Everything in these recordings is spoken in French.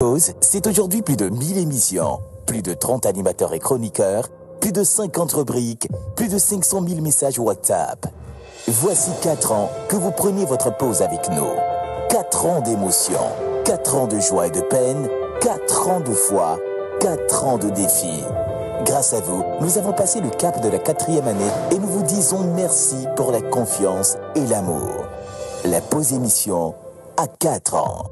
Pause, c'est aujourd'hui plus de 1000 émissions, plus de 30 animateurs et chroniqueurs, plus de 50 rubriques, plus de 500 000 messages WhatsApp. Voici 4 ans que vous prenez votre pause avec nous. 4 ans d'émotion, 4 ans de joie et de peine, 4 ans de foi, 4 ans de défis. Grâce à vous, nous avons passé le cap de la 4e année et nous vous disons merci pour la confiance et l'amour. La pause émission à 4 ans.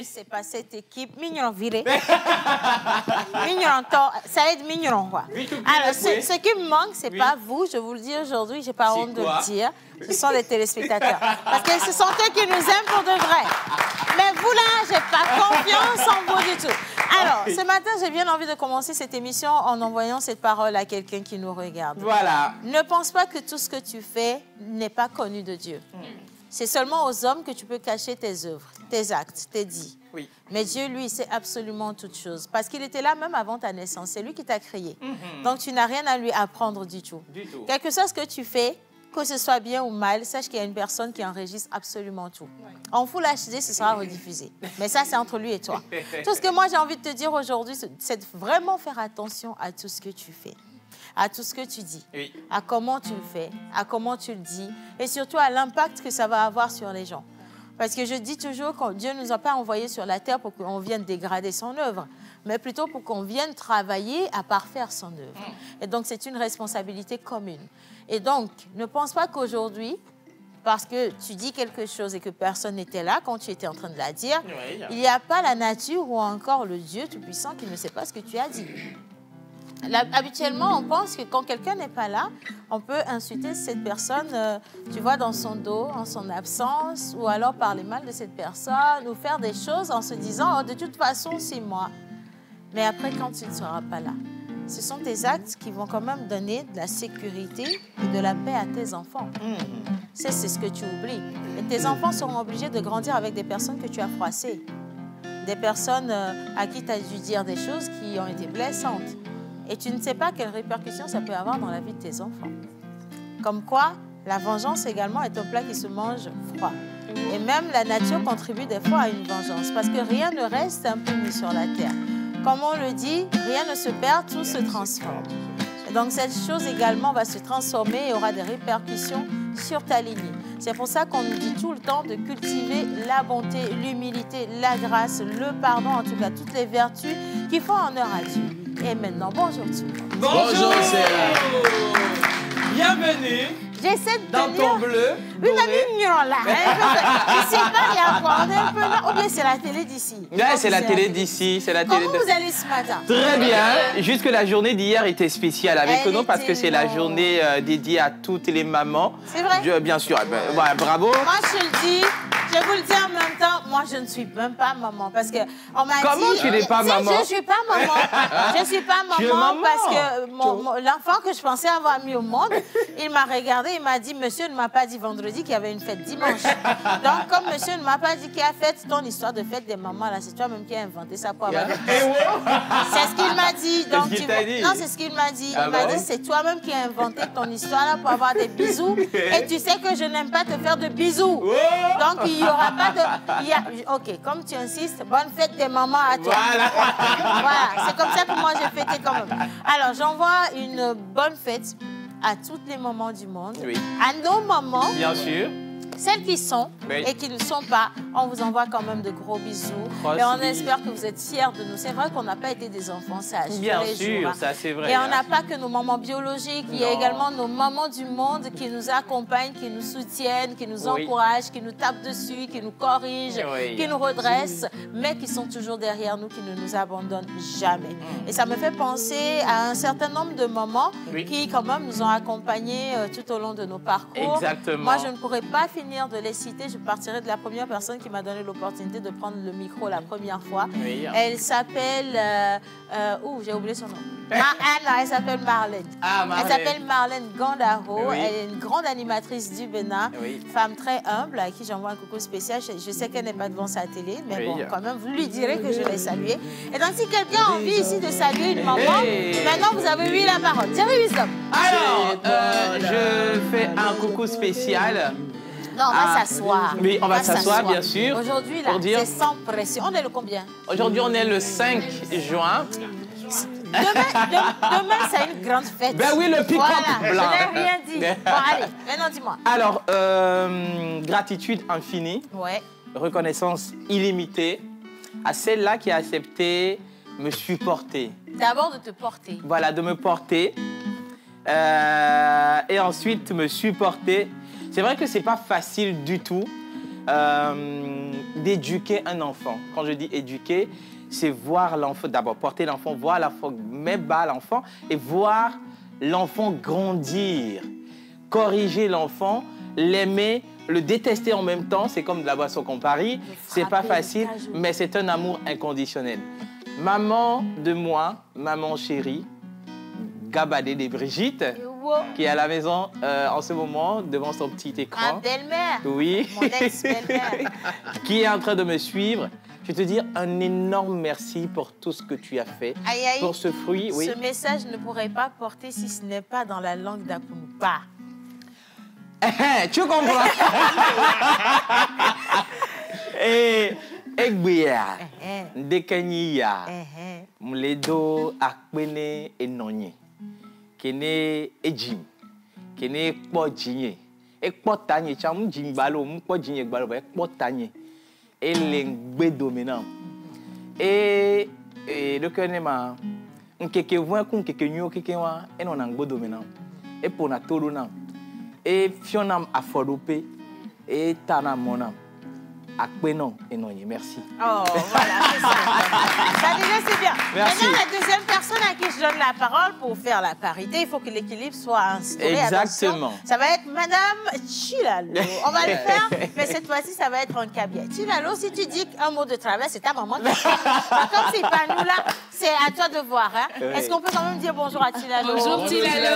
C'est pas cette équipe. Mignon viré. Mignon temps. Ça aide mignon, quoi. Alors, ce qui me manque, c'est pas vous, je vous le dis aujourd'hui, j'ai pas honte de le dire. Ce sont les téléspectateurs. Parce que ce sont eux qui nous aiment pour de vrai. Mais vous, là, j'ai pas confiance en vous du tout. Alors, ce matin, j'ai bien envie de commencer cette émission en envoyant cette parole à quelqu'un qui nous regarde. Voilà. Ne pense pas que tout ce que tu fais n'est pas connu de Dieu. C'est seulement aux hommes que tu peux cacher tes œuvres, tes actes, tes dits. Oui. Mais Dieu, lui, sait absolument toutes choses. Parce qu'il était là même avant ta naissance. C'est lui qui t'a créé. Donc, tu n'as rien à lui apprendre du tout. Quel que soit ce que tu fais, que ce soit bien ou mal, sache qu'il y a une personne qui enregistre absolument tout. En Full HD, ce sera rediffusé. Mais ça, c'est entre lui et toi. Tout ce que moi, j'ai envie de te dire aujourd'hui, c'est de vraiment faire attention à tout ce que tu fais. À tout ce que tu dis, à comment tu le fais, à comment tu le dis, et surtout à l'impact que ça va avoir sur les gens. Parce que je dis toujours que Dieu ne nous a pas envoyés sur la terre pour qu'on vienne dégrader son œuvre, mais plutôt pour qu'on vienne travailler à parfaire son œuvre. Et donc, c'est une responsabilité commune. Et donc, ne pense pas qu'aujourd'hui, parce que tu dis quelque chose et que personne n'était là quand tu étais en train de la dire, il n'y a pas la nature ou encore le Dieu Tout-Puissant qui ne sait pas ce que tu as dit. Là, habituellement, on pense que quand quelqu'un n'est pas là, on peut insulter cette personne, tu vois, dans son dos, en son absence, ou alors parler mal de cette personne, ou faire des choses en se disant, oh, de toute façon, c'est moi. Mais après, quand tu ne seras pas là, ce sont tes actes qui vont quand même donner de la sécurité et de la paix à tes enfants. C'est ce que tu oublies. Et tes enfants seront obligés de grandir avec des personnes que tu as froissées, des personnes à qui tu as dû dire des choses qui ont été blessantes. Et tu ne sais pas quelles répercussions ça peut avoir dans la vie de tes enfants. Comme quoi, la vengeance également est un plat qui se mange froid. Et même la nature contribue des fois à une vengeance, parce que rien ne reste impuni sur la terre. Comme on le dit, rien ne se perd, tout se transforme. Et donc cette chose également va se transformer et aura des répercussions sur ta lignée. C'est pour ça qu'on nous dit tout le temps de cultiver la bonté, l'humilité, la grâce, le pardon, en tout cas toutes les vertus qui font honneur à Dieu. Et maintenant, bonjour tout le monde. Bonjour, bienvenue. J'essaie de dans ton bleu. Oui, la mignon là. Je sais pas, il y a quoi. On est un peu là. Ou bien c'est la télé d'ici. Ouais, c'est la télé d'ici. Comment vous allez ce matin? Très bien. Juste que la journée d'hier était spéciale avec nous parce que c'est la journée dédiée à toutes les mamans. C'est vrai? Bien sûr. Ouais, bravo. Moi, je le dis. Je vous le dis en même temps, moi je ne suis même pas maman parce que on m'a dit... Comment tu n'es pas maman? Je ne suis pas maman. Je ne suis pas maman parce que l'enfant que je pensais avoir mis au monde, il m'a regardé, il m'a dit, monsieur ne m'a pas dit vendredi qu'il y avait une fête dimanche. Donc comme monsieur ne m'a pas dit qu'il y a fête, ton histoire de fête des mamans là, c'est toi-même qui as inventé ça pour avoir des bisous. C'est ce qu'il m'a dit. Donc, non, c'est ce qu'il m'a dit. Il m'a dit, c'est toi-même qui as inventé ton histoire là pour avoir des bisous et tu sais que je n'aime pas te faire de bisous. Donc il n'y aura pas de... Ok, comme tu insistes, bonne fête des mamans à toi. Voilà, voilà, c'est comme ça que moi j'ai fêté quand même. Alors, j'envoie une bonne fête à toutes les mamans du monde, à nos mamans. Bien sûr. celles qui sont et qui ne sont pas, on vous envoie quand même de gros bisous. Et on espère que vous êtes fiers de nous. C'est vrai qu'on n'a pas été des enfants sages. Bien sûr, ça c'est vrai. Et on n'a pas que nos mamans biologiques, il y a également nos mamans du monde qui nous accompagnent, qui nous soutiennent, qui nous encouragent, qui nous tapent dessus, qui nous corrigent, qui nous redressent, mais qui sont toujours derrière nous, qui ne nous abandonnent jamais. Et ça me fait penser à un certain nombre de mamans qui quand même nous ont accompagnés tout au long de nos parcours. Exactement. Moi, je ne pourrais pas finir de les citer. Je partirai de la première personne qui m'a donné l'opportunité de prendre le micro la première fois. Elle s'appelle... j'ai oublié son nom. Elle s'appelle Marlène. Elle s'appelle Marlène Gandaro. Elle est une grande animatrice du Bénin. Femme très humble, à qui j'envoie un coucou spécial. Je sais qu'elle n'est pas devant sa télé, mais bon, quand même, vous lui direz que je l'ai saluée. Et donc, si quelqu'un a envie ici de saluer une maman, maintenant, vous avez eu la parole. Jerry Wisdom. Alors, je fais un coucou spécial. Non, on va s'asseoir. Oui, on va s'asseoir, bien sûr. Aujourd'hui, là, c'est sans pression. On est le combien? Aujourd'hui, on est le 5 juin. Demain, c'est une grande fête. Ben oui, le pick-up blanc. Je n'ai rien dit. Bon, allez, maintenant, dis-moi. Alors, gratitude infinie. Ouais. Reconnaissance illimitée à celle-là qui a accepté me supporter. D'abord, de te porter. Voilà, de me porter. Et ensuite, me supporter. C'est vrai que c'est pas facile du tout d'éduquer un enfant. Quand je dis éduquer, c'est voir l'enfant, d'abord porter l'enfant, voir l'enfant, mettre bas l'enfant et voir l'enfant grandir, corriger l'enfant, l'aimer, le détester en même temps. C'est comme de la boisson qu'on parie. C'est pas facile, mais c'est un amour inconditionnel. Maman de moi, maman chérie, Gabadé de Brigitte, qui est à la maison en ce moment devant son petit écran. Ma belle-mère. Oui. Mon ex-belle-mère. Qui est en train de me suivre. Je vais te dire un énorme merci pour tout ce que tu as fait. Aïe, aïe. Pour ce fruit. Oui. Ce message ne pourrait pas porter si ce n'est pas dans la langue d'Akunupa. Tu comprends? Et Egbia, Dekanyia, Mledo, Akpene et Nonye. Kene ejim, kene kpojinye, ekpotanye, cham jimbalo, mkpojinye gbalo, ekpotanye, elengbe dominant. Et le kenema, nkeke voin kun keke nyo keke wa, enonangbo dominant. Et pour na tolona, et fionam afodope, et tanam monam. Akpenon et Nonye, merci. Oh, voilà, c'est ça. Ça déjà, c'est bien. Merci. Maintenant, la deuxième personne à qui je donne la parole pour faire la parité, il faut que l'équilibre soit instauré. Exactement. Attention, ça va être Madame Chilalo. On va le faire, mais cette fois-ci, ça va être en Kabia. Chilalo, si tu dis un mot de travers, c'est ta maman qui fait. Comme c'est pas nous là, c'est à toi de voir. Hein. Oui. Est-ce qu'on peut quand même dire bonjour à Chilalo? Bonjour Chilalo.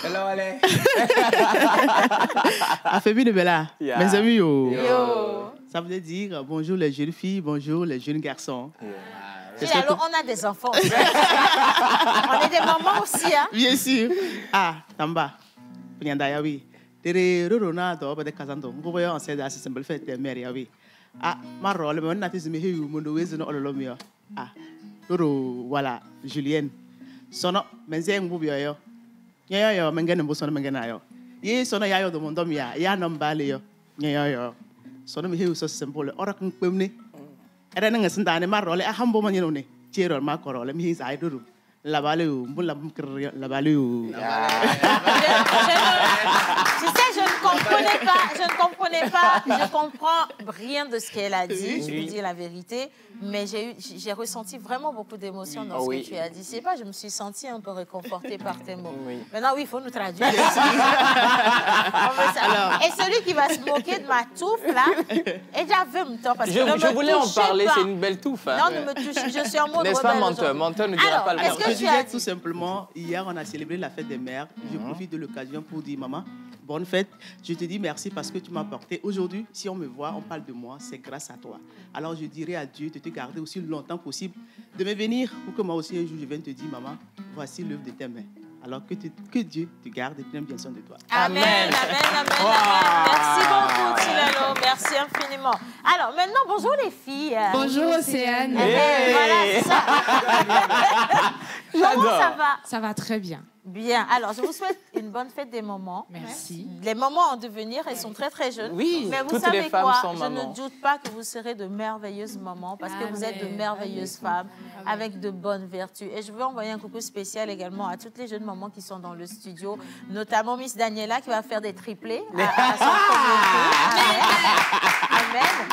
Hello, allez. Affaibli de Bella. Yeah. Mes amis, yo. Yo. Ça veut dire bonjour les jeunes filles, bonjour les jeunes garçons. Chilalo, on a des enfants aussi. On est des mamans aussi. Hein? Bien sûr. Ah, Tamba. Pinyanda oui. Tere rorona do ba de kazando. Ngo boyo on sait da symbole fait de mère yawi. Ah, ma rôle mais on a tes me heyu mondo wezo ololomio. Ah. Roro voilà, Julienne. Sono menze ngbu yo. Yo mengene mbo sono mengena yo. Ye sono yayo do mondo mia. Ya no mbale yo. Yo. Sono mi hew so symbole ora kan pemne era nga sindane marole a hambo man yone chero ma korole mi sa iduru la bale mbul la bale Tu sais, je ne comprenais pas, je comprends rien de ce qu'elle a dit, je vous dis la vérité, mais j'ai ressenti vraiment beaucoup d'émotions dans ce que tu as dit. C'est pas, je me suis sentie un peu réconfortée par tes mots. Maintenant, oui, il faut nous traduire. Alors, et celui qui va se moquer de ma touffe, là, et j'avais me temps, parce que je voulais en parler, c'est une belle touffe. Hein. Non, ne me touche, je suis en mode n'est-ce pas, menteur? Menteur ne dira pas le contraire. Je disais tout simplement, hier, on a célébré la fête des mères. Je profite de l'occasion pour dire, maman, bonne fête. Je te dis merci parce que tu m'as porté. Aujourd'hui, si on me voit, on parle de moi, c'est grâce à toi. Alors, je dirais à Dieu de te garder aussi longtemps possible, de me venir pour que moi aussi, un jour, je vienne te dire, maman, voici l'œuvre de tes mains. Alors, que Dieu te garde et prenne bien soin de toi. Amen, amen, amen, amen. Merci beaucoup, Chilalo. Merci infiniment. Alors, maintenant, bonjour les filles. Bonjour, Océane. Voilà, ça. Comment ça va? Ça va très bien. Bien. Alors, je vous souhaite une bonne fête des mamans. Merci. Les mamans en devenir, elles sont très, très jeunes. Oui, mais vous toutes savez les femmes quoi? sont Je mamans. ne doute pas que vous serez de merveilleuses mamans parce que vous êtes de merveilleuses femmes avec de bonnes vertus. Et je veux envoyer un coucou spécial également à toutes les jeunes mamans qui sont dans le studio, notamment Miss Daniela qui va faire des triplés à son premier tour. Amen.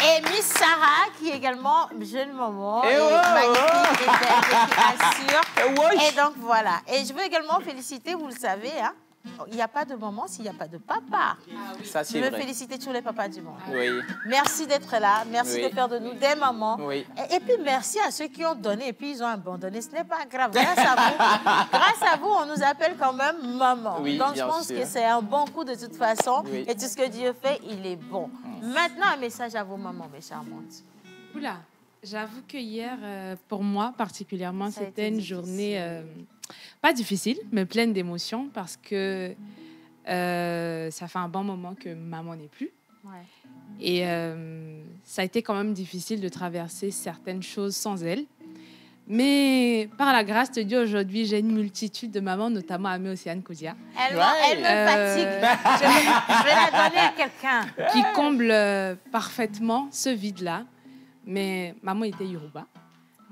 Et Miss Sarah, qui est également jeune maman, et magnifique et belle, et qui assure. Et donc voilà. Et je veux également féliciter, vous le savez, hein, il n'y a pas de maman s'il n'y a pas de papa. Ça, c'est Je veux vrai. féliciter tous les papas du monde. Oui. Merci d'être là, merci de faire de nous des mamans. Oui. Et puis merci à ceux qui ont donné et puis ils ont abandonné. Ce n'est pas grave. Grâce à vous, on nous appelle quand même maman. Oui, donc je bien pense sûr. que c'est un bon coup de toute façon. Oui. Et tout ce que Dieu fait, il est bon. Maintenant, un message à vos mamans, mes charmantes. Oula, j'avoue que hier, pour moi particulièrement, Ça a c'était été une difficile. journée pas difficile, mais pleine d'émotions parce que ça fait un bon moment que maman n'est plus. Ouais. Et ça a été quand même difficile de traverser certaines choses sans elle. Mais par la grâce de Dieu, aujourd'hui, j'ai une multitude de mamans, notamment Amé Océane Koudia, Elle me fatigue. Je vais la donner à quelqu'un. qui comblent parfaitement ce vide-là. Mais maman était Yoruba.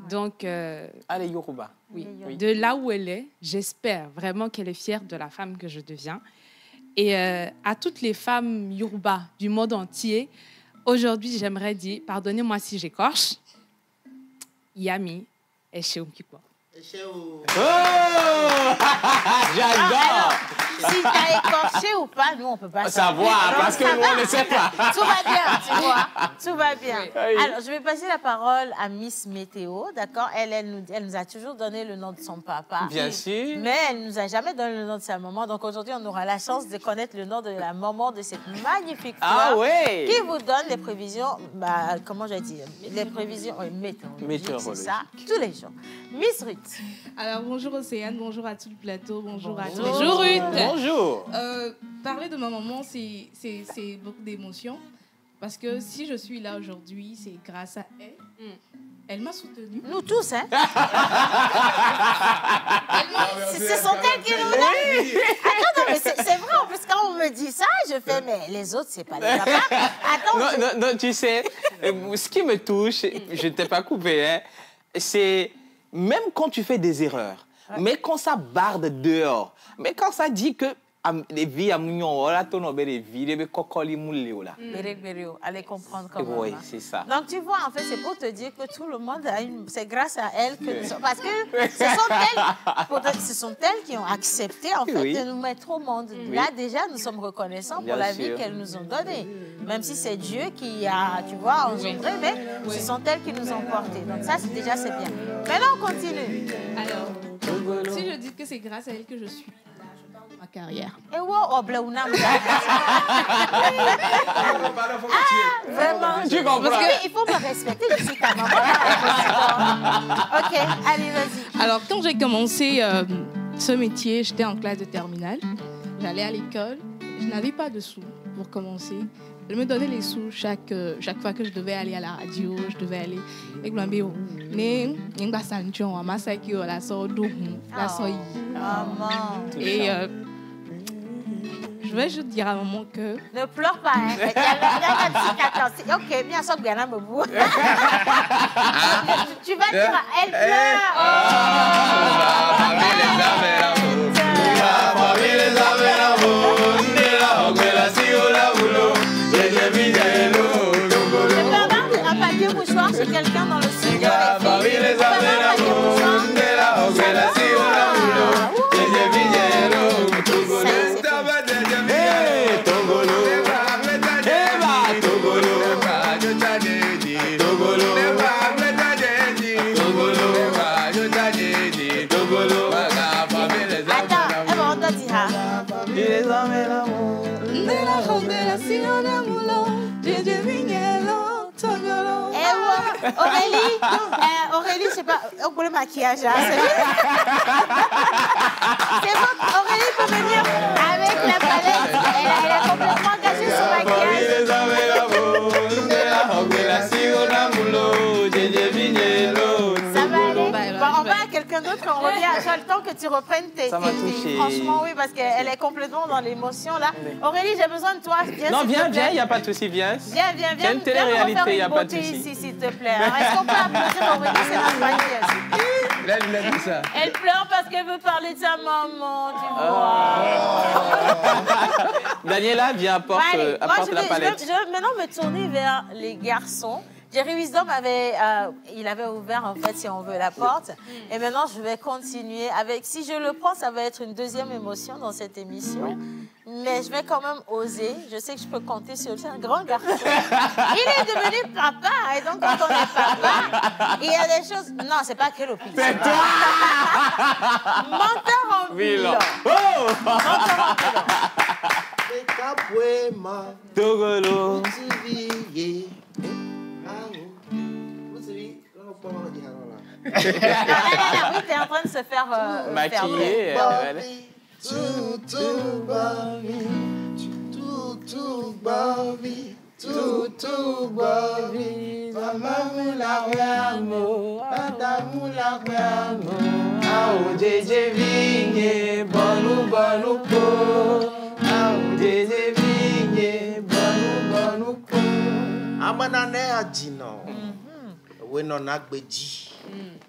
Donc, Allez, Yoruba. oui, Oui. de là où elle est, j'espère vraiment qu'elle est fière de la femme que je deviens. Et à toutes les femmes Yoruba du monde entier, aujourd'hui, j'aimerais dire, pardonnez-moi si j'écorche, Yami et Sheumkikwa. Oh J'adore. Si t'as écorché ou pas, nous, on ne peut pas Savoir, Donc, parce que ça nous, va. on ne sait pas. Tout va bien, tu vois. Tout va bien. Oui. Alors, je vais passer la parole à Miss Météo, d'accord? Elle nous a toujours donné le nom de son papa. Bien sûr. Mais elle ne nous a jamais donné le nom de sa maman. Donc, aujourd'hui, on aura la chance de connaître le nom de la maman de cette magnifique fleur. Ah ouais. Qui vous donne les prévisions, comment j'ai dit, les prévisions météorologiques, c'est ça, tous les jours. Miss Ruth. Alors, bonjour Océane, bonjour à tout le plateau, bonjour à tous. Bonjour Ruth. Bonjour. Parler de ma maman, c'est beaucoup d'émotions. Parce que si je suis là aujourd'hui, c'est grâce à elle. Elle m'a soutenue. Nous tous, hein? Ce sont elles qui nous donnent. Attends, non, mais c'est vrai, en plus, quand on me dit ça, je fais, mais les autres, c'est pas les papas. Attends, Non, tu sais, ce qui me touche, je ne t'ai pas coupé, hein, c'est même quand tu fais des erreurs, mais quand ça barde dehors, mais quand ça dit que les vies à Mounion, là, ton obé les vies, les cocoli moulé, là. allez comprendre comment. Oui, c'est ça. Donc, tu vois, en fait, c'est pour te dire que tout le monde a c'est grâce à elle que nous sommes. Parce que ce sont elles qui ont accepté, en fait, Oui. de nous mettre au monde. Là, déjà, nous sommes reconnaissants Bien pour la vie sûr. qu'elles nous ont donnée. Même si c'est Dieu qui a, tu vois, engendré, mais ce sont elles qui nous ont portés. Donc, ça, c'est déjà, c'est bien. Maintenant, on continue. Alors, si je dis que c'est grâce à elle que je suis là, je parle de ma carrière. Et wow, oh, Blaouna, vraiment. Tu comprends? Parce qu'il faut me respecter, je suis ta maman. Ok, allez, vas-y. Alors, quand j'ai commencé ce métier, j'étais en classe de terminale. J'allais à l'école. Je n'avais pas de sous pour commencer. Je me donnais les sous chaque fois que je devais aller à la radio, je devais aller avec ma bio. Maman. Et je vais juste dire à maman que Ne pleure pas, hein. Il y a la cicatrice. Ok, bien sûr, bien, me boue. Tu vas dire, elle pleure. Un papier mouchoir sur quelqu'un dans le studio. Aurélie, je sais pas, pour le maquillage, hein, c'est bon, Aurélie peut venir avec la palette, elle est complètement cachée sur le maquillage. Ça va aller. Bon, on va à quelqu'un d'autre, on revient à toi le temps que tu reprennes tes... Ça m'a touché. Franchement, oui, parce qu'elle est complètement dans l'émotion, là. Aurélie, j'ai besoin de toi. Viens, non, viens, il n'y a pas de souci, viens. Viens. C'est une télé-réalité, il n'y a pas de souci. Ici, s'il te plaît. Est-ce qu'on peut applaudir Aurélie? C'est notre famille. Là, il a dit ça. Elle pleure parce qu'elle veut parler de sa maman, tu vois. Daniela, viens, apporte la palette. Je vais maintenant me tourner vers les garçons. Jerry Wisdom avait ouvert, en fait, si on veut, la porte. Et maintenant, je vais continuer avec... Si je le prends, ça va être une deuxième émotion dans cette émission. Mais je vais quand même oser. Je sais que je peux compter sur lui. C'est un grand garçon. Il est devenu papa. Et donc, quand on est papa, il y a des choses... Non, c'est pas Kelopi. C'est toi. Menteur en bilan. Oh. Menteur en bilan. Togolo. Oui, t'es en train de se faire maquiller.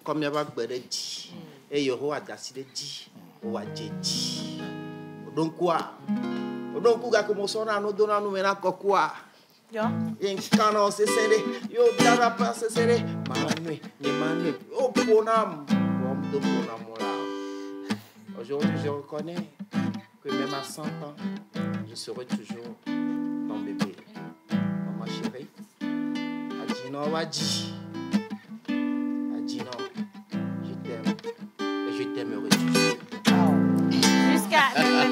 Comme il y a pas de dit, et il y aura d'assez dit, ou à dit. Donc quoi? Donc quoi comme ça on nous donne nous maintenant quoi? Yo. Il canon c'est serré, yo dara pas c'est serré. Manuel, oh bonam, bon là. Aujourd'hui je reconnais que même à 100 ans, je serai toujours ton bébé. Maman chérie, Adino Wadi. Je t'aimerai toujours.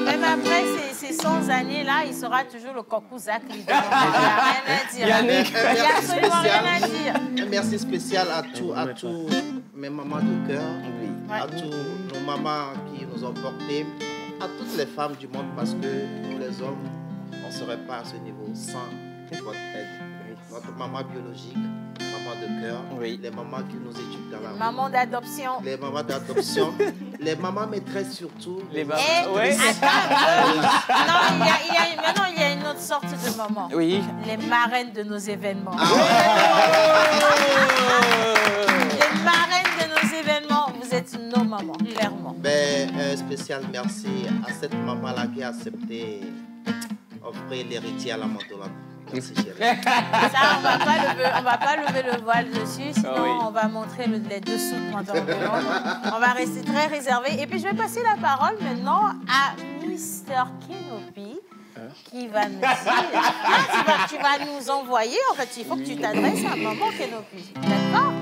Même après ces 100 années-là, il sera toujours le cocou Zach. Il n'y a rien à dire. Yannick. Il n'y a absolument rien à dire. Un merci spécial à tous mes mamans de cœur, à tous nos mamans qui nous ont portés, à toutes les femmes du monde, parce que nous les hommes, on ne serait pas à ce niveau sans votre aide. Notre maman biologique, maman de cœur, les mamans qui nous éduquent dans la rue. Maman d'adoption. Les mamans d'adoption, les mamans maîtresses surtout. Les mamans. Maintenant, il y a une autre sorte de maman. Oui. Les marraines de nos événements. Les marraines de nos événements, vous êtes nos mamans, clairement. Un spécial merci à cette maman-là qui a accepté d'offrir l'héritier à la mentolade. Merci, chérie. Ça, on va pas lever le voile dessus, sinon on va montrer les dessous pendant on va rester très réservé. Et puis, je vais passer la parole maintenant à Mr. Kenopi, qui va nous dire... tu vas nous envoyer, en fait, il faut que tu t'adresses à maman Kenopi. D'accord?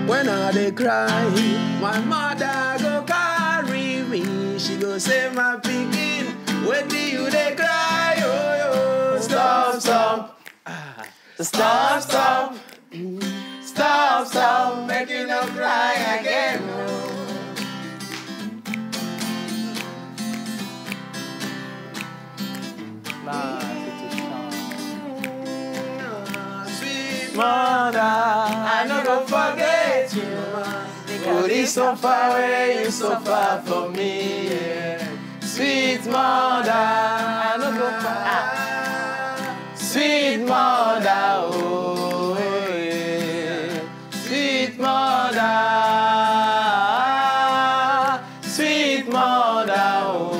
When I dey cry, my mother go carry me. She go say, my pikin, when do you dey cry? Oh, yo, stop, stop. Stop, stop. Stop, stop. Make you not cry again. Sweet mother, I no go forget you. But it's so far away, you so far from me. Yeah. Sweet mother, I no go far. Sweet mother, oh, yeah. Sweet mother, sweet mother, oh.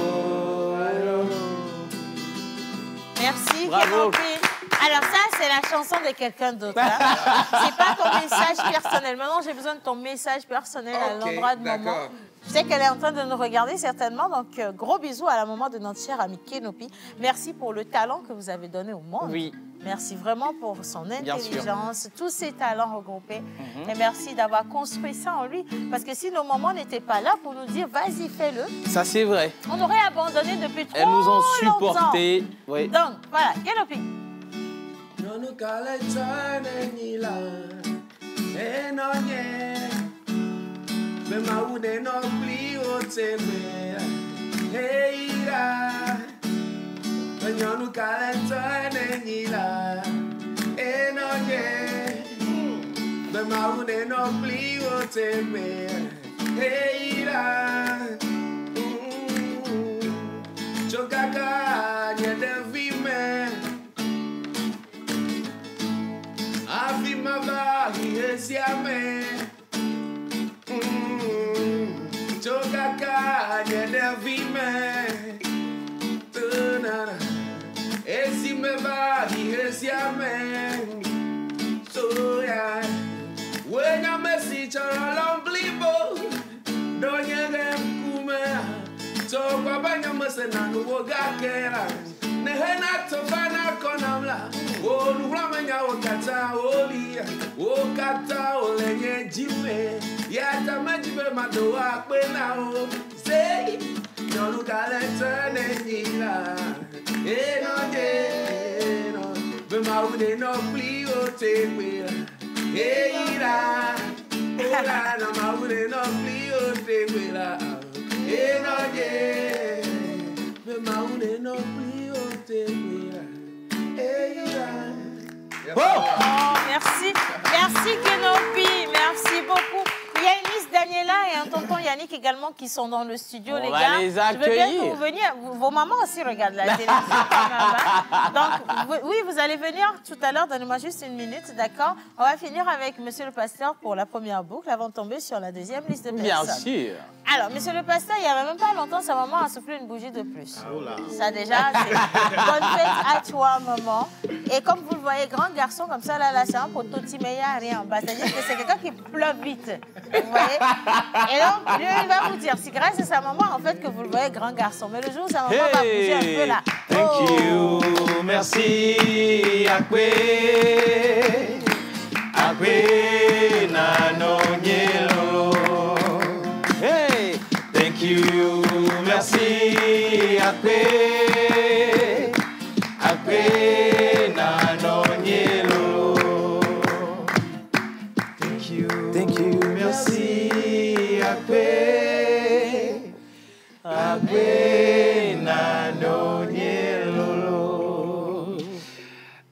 Merci, bravo. Alors ça, c'est la chanson de quelqu'un d'autre. Hein. C'est pas ton message personnel. Maintenant, j'ai besoin de ton message personnel à l'endroit de maman. Je sais qu'elle est en train de nous regarder certainement. Donc, gros bisous à la maman de notre chère amie Kenopi. Merci pour le talent que vous avez donné au monde. Oui. Merci vraiment pour son intelligence, tous ses talents regroupés. Et merci d'avoir construit ça en lui. Parce que si nos mamans n'étaient pas là pour nous dire, vas-y, fais-le. Ça, c'est vrai. On aurait abandonné depuis trop longtemps. Elles nous ont supportés. Oui. Donc, voilà, Kenopi. Me ma une no pli o te me. Hey, Nyonu kalenta nenila. Enoye. The mountain no pli o take me. Hey la. Chokaka nye de vime. Afi mava hiesiame. Chokaka nye de vime. Tunana. Esi me va hiesiame. So yeah. When I message her along blibo, don't you them kume? So Babanya Masana no Gakera, Nehena Tofana Konamla, O Ramanya Okata, Oli, O Kata, Olenye Jive, Yata Majive Madoa, Penao, say, no look at it, Nila, no, the mountain no plea or take me. Hey, la, ora na maure no plio te wera. Hey, no ye, me maure no plio te wera. Hey, la. Oh, merci, merci Kenopi, merci beaucoup. Il y a une liste Daniela et un tonton Yannick également qui sont dans le studio, les gars. Les je veux bien que vous veniez. Vos mamans aussi regardent la télévision quand même. Hein? Donc, oui, vous allez venir tout à l'heure. Donnez-moi juste une minute, d'accord? On va finir avec Monsieur le Pasteur pour la première boucle avant de tomber sur la deuxième liste de personnes. Bien sûr. Alors, Monsieur le Pasteur, il n'y avait même pas longtemps, sa maman a soufflé une bougie de plus. Ça déjà, c'est bonne fête à toi, maman. Et comme vous le voyez, grand garçon comme ça, là c'est un prototype, mais il n'y a rien en bas. C'est-à-dire que c'est quelqu'un qui pleure vite. Vous voyez? Et donc, lui, il va vous dire, c'est grâce à sa maman, en fait, que vous le voyez grand garçon. Mais le jour où sa maman va bouger un peu là. Thank you, merci, Akwe, Akwe, Nanonyelo. Hey, thank you, merci, Akwe, Akwe, Nanonyelo. Thank you, merci, Akwe, Akwe, Nanonyelo.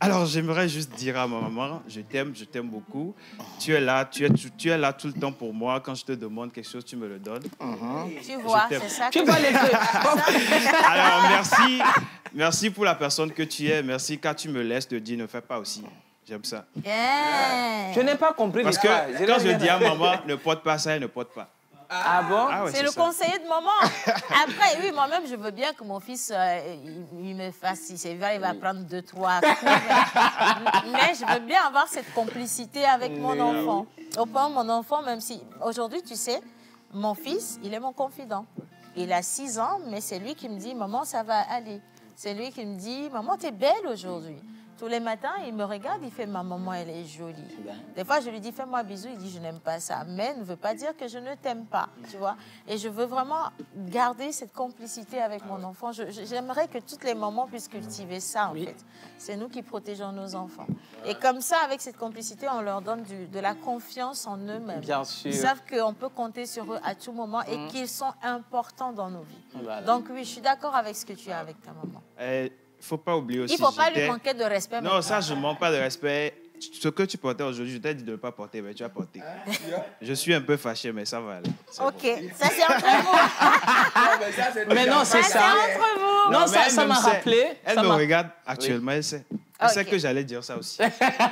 Alors, j'aimerais juste dire à ma maman, je t'aime beaucoup. Tu es là tout le temps pour moi. Quand je te demande quelque chose, tu me le donnes. Tu vois, c'est ça. Tu vois les deux. Alors, merci pour la personne que tu es. Merci car tu me laisses te dire, ne fais pas aussi. J'aime ça. Yeah. Je n'ai pas compris. Parce que quand je dis à maman, ne porte pas ça, elle ne porte pas. Ah bon? Ah ouais, c'est le ça. conseiller de maman. Après, oui, moi-même, je veux bien que mon fils, il me fasse, il va prendre 2, 3 coups. Mais je veux bien avoir cette complicité avec mon enfant. Au point où mon enfant, même si... Aujourd'hui, tu sais, mon fils, il est mon confident. Il a 6 ans, mais c'est lui qui me dit, maman, ça va aller. C'est lui qui me dit, maman, t'es belle aujourd'hui. Tous les matins, il me regarde, il fait, ma maman, elle est jolie. Des fois, je lui dis, fais-moi un bisou, il dit, je n'aime pas ça. Mais ne veut pas dire que je ne t'aime pas, tu vois. Et je veux vraiment garder cette complicité avec mon enfant. J'aimerais que toutes les mamans puissent cultiver ça, en fait. C'est nous qui protégeons nos enfants. Et comme ça, avec cette complicité, on leur donne de la confiance en eux-mêmes. Bien sûr. Ils savent qu'on peut compter sur eux à tout moment et qu'ils sont importants dans nos vies. Voilà. Donc oui, je suis d'accord avec ce que tu as avec ta maman. Il ne faut pas oublier aussi. Il ne faut pas lui manquer de respect. Non, ça, je ne manque pas de respect. Ce que tu portais aujourd'hui, je t'ai dit de ne pas porter, mais tu as porté. Je suis un peu fâché, mais ça va aller. Ok, ça c'est entre vous. Mais non, c'est ça. C'est entre vous. Non, ça m'a rappelé. Elle me regarde actuellement, elle sait. Elle sait que j'allais dire ça aussi.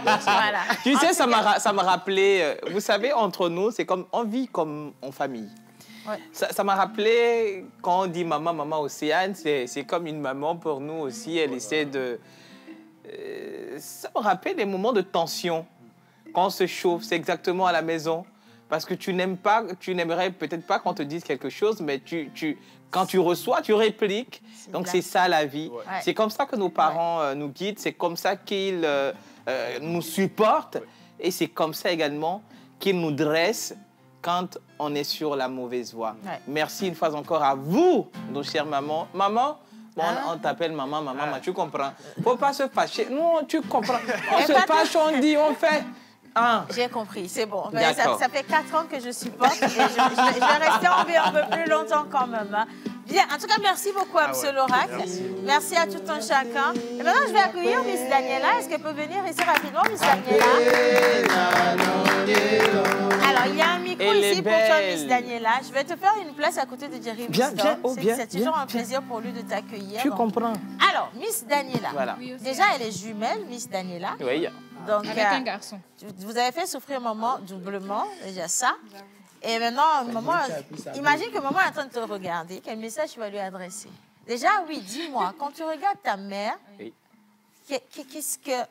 Voilà. Tu sais, ça m'a rappelé, vous savez, entre nous, c'est comme, on vit comme en famille. Ouais. Ça m'a rappelé, quand on dit maman, maman Océane, c'est comme une maman pour nous aussi. Elle essaie de... ça me rappelle des moments de tension. Quand on se chauffe, c'est exactement à la maison. Parce que tu n'aimerais peut-être pas qu'on te dise quelque chose, mais quand tu reçois, tu répliques. Donc c'est ça la vie. Ouais. C'est comme ça que nos parents nous guident. C'est comme ça qu'ils nous supportent. Et c'est comme ça également qu'ils nous dressent quand on est sur la mauvaise voie. Ouais. Merci une fois encore à vous, nos chères mamans. Maman, bon, on t'appelle maman, tu comprends. Faut pas se fâcher. Non, tu comprends. On se fâche, on dit, on fait. J'ai compris, c'est bon. Ça fait 4 ans que je supporte et je vais rester en vie un peu plus longtemps quand même. Hein. Bien, en tout cas, merci beaucoup à M. l'Oracle. Merci à tout un chacun. Et maintenant, je vais accueillir Miss Daniela. Est-ce qu'elle peut venir ici rapidement, Miss Daniela? Alors, il y a un micro ici pour toi, Miss Daniela. Je vais te faire une place à côté de Jerry Wisdom. C'est toujours un plaisir pour lui de t'accueillir. Tu comprends. Alors, Miss Daniela. Voilà. Déjà, elle est jumelle, Miss Daniela. Oui. Donc, avec un garçon. Vous avez fait souffrir maman doublement, déjà ça. Et maintenant, maman, imagine que maman est en train de te regarder. Quel message tu vas lui adresser? Déjà, oui, dis-moi, quand tu regardes ta mère, qu'est-ce que...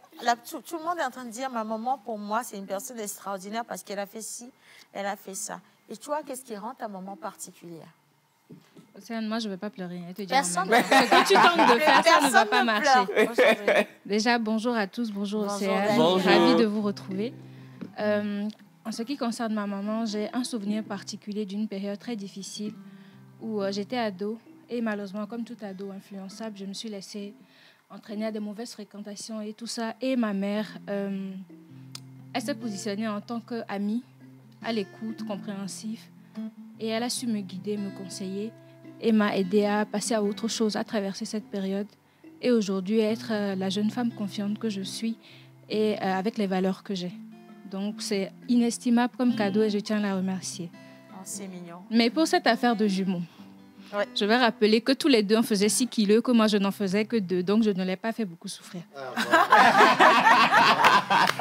Tout le monde est en train de dire, ma maman, pour moi, c'est une personne extraordinaire parce qu'elle a fait ci, elle a fait ça. Et toi, qu'est-ce qui rend ta maman particulière? Océane, moi, je ne vais pas pleurer. Personne ne Ce que tu tentes de faire, ça ne va pas marcher. Déjà, bonjour à tous. Bonjour Océane. Ravie de vous retrouver. En ce qui concerne ma maman, j'ai un souvenir particulier d'une période très difficile où j'étais ado. Et malheureusement, comme tout ado influençable, je me suis laissée entraîner à des mauvaises fréquentations et tout ça. Et ma mère, elle s'est positionnée en tant qu'amie, à l'écoute, compréhensive. Et elle a su me guider, me conseiller et m'a aidée à passer à autre chose, à traverser cette période. Et aujourd'hui, être la jeune femme confiante que je suis et avec les valeurs que j'ai. Donc, c'est inestimable comme cadeau et je tiens à la remercier. Oh, c'est mignon. Mais pour cette affaire de jumeaux, je vais rappeler que tous les deux, on faisait 6 kilos, que moi, je n'en faisais que 2. Donc, je ne l'ai pas fait beaucoup souffrir.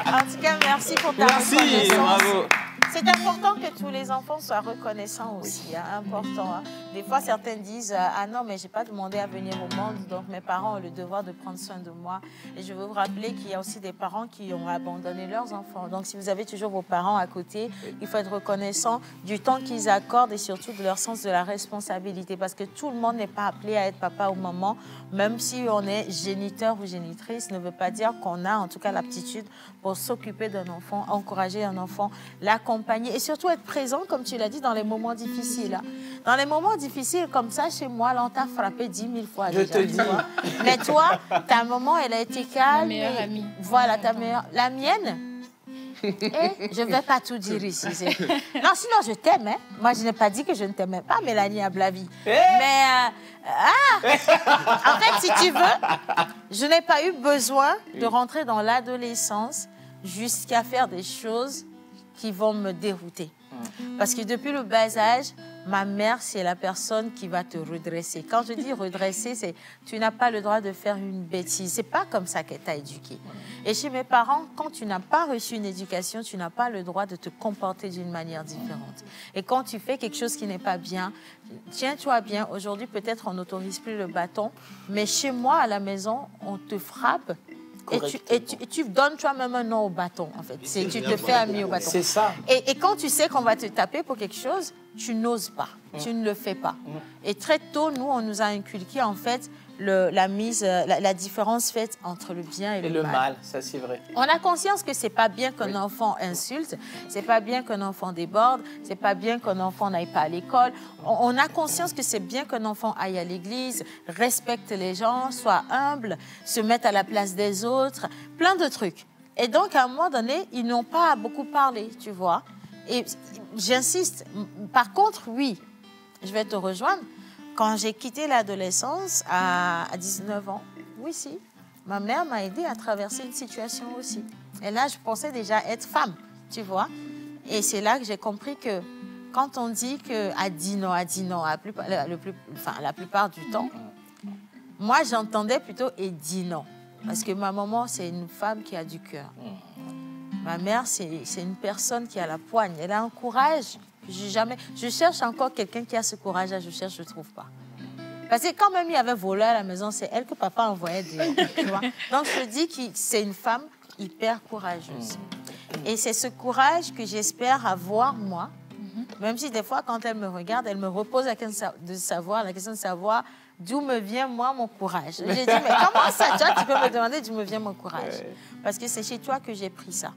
En tout cas, merci pour ta reconnaissance. Bravo. C'est important que tous les enfants soient reconnaissants aussi, important. Des fois, certains disent « Ah non, mais je n'ai pas demandé à venir au monde, donc mes parents ont le devoir de prendre soin de moi. » Et je veux vous rappeler qu'il y a aussi des parents qui ont abandonné leurs enfants. Donc, si vous avez toujours vos parents à côté, il faut être reconnaissant du temps qu'ils accordent et surtout de leur sens de la responsabilité. Parce que tout le monde n'est pas appelé à être papa ou maman, même si on est géniteur ou génitrice, ne veut pas dire qu'on a en tout cas l'aptitude pour s'occuper d'un enfant, encourager un enfant, l'accompagner et surtout être présent, comme tu l'as dit, dans les moments difficiles. Dans les moments difficiles comme ça, chez moi, là, on t'a frappé 10 000 fois déjà. Je te dis. Mais toi, ta maman, elle a été calme. Ma meilleure amie. Voilà, ta meilleure... La mienne, je ne vais pas tout dire ici. Non, sinon, je t'aime. Hein. Moi, je n'ai pas dit que je ne t'aimais pas, Mélanie Ablavi. Mais, en fait, si tu veux, je n'ai pas eu besoin de rentrer dans l'adolescence jusqu'à faire des choses qui vont me dérouter. Parce que depuis le bas âge, ma mère, c'est la personne qui va te redresser. Quand je dis redresser, c'est tu n'as pas le droit de faire une bêtise. C'est pas comme ça qu'elle t'a éduqué. Et chez mes parents, quand tu n'as pas reçu une éducation, tu n'as pas le droit de te comporter d'une manière différente. Et quand tu fais quelque chose qui n'est pas bien, tiens-toi bien. Aujourd'hui, peut-être on n'autorise plus le bâton, mais chez moi, à la maison, on te frappe. Et tu donnes toi-même un nom au bâton, en fait. Tu te fais ami au bâton. C'est ça. Et quand tu sais qu'on va te taper pour quelque chose, tu n'oses pas. Tu ne le fais pas. Et très tôt, nous, on nous a inculqué, en fait, la différence faite entre le bien et le mal. Ça, c'est vrai. On a conscience que c'est pas bien qu'un enfant insulte, c'est pas bien qu'un enfant déborde, c'est pas bien qu'un enfant n'aille pas à l'école. On a conscience que c'est bien qu'un enfant aille à l'église, respecte les gens, soit humble, se mette à la place des autres, plein de trucs. Et donc, à un moment donné, ils n'ont pas beaucoup parlé, tu vois. Et j'insiste. Par contre, oui, je vais te rejoindre. Quand j'ai quitté l'adolescence à 19 ans, oui, si, ma mère m'a aidée à traverser une situation aussi. Et là, je pensais déjà être femme, tu vois. Et c'est là que j'ai compris que quand on dit qu'à 10 ans, la plupart du temps, moi, j'entendais plutôt « et dis non ». Parce que ma maman, c'est une femme qui a du cœur. Ma mère, c'est une personne qui a la poigne. Elle a un courage. Je cherche encore quelqu'un qui a ce courage-là. Je cherche, je ne trouve pas. Parce que quand même il y avait volé à la maison, c'est elle que papa envoyait dehors. Tu vois? Donc je dis que c'est une femme hyper courageuse. Et c'est ce courage que j'espère avoir moi. Même si des fois, quand elle me regarde, elle me repose la question de savoir d'où me vient, moi, mon courage. J'ai dit, mais comment ça, toi, tu peux me demander d'où me vient mon courage? Parce que c'est chez toi que j'ai pris ça.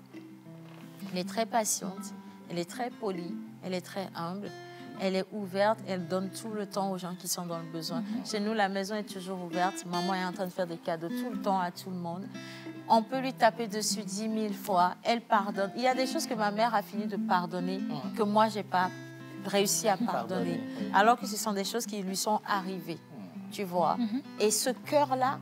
Elle est très patiente, elle est très polie, elle est très humble, elle est ouverte, elle donne tout le temps aux gens qui sont dans le besoin. Chez nous, la maison est toujours ouverte. Maman est en train de faire des cadeaux tout le temps à tout le monde. On peut lui taper dessus 10 000 fois. Elle pardonne. Il y a des choses que ma mère a fini de pardonner, que moi, je n'ai pas réussi à pardonner. Alors que ce sont des choses qui lui sont arrivées, tu vois. Et ce cœur-là,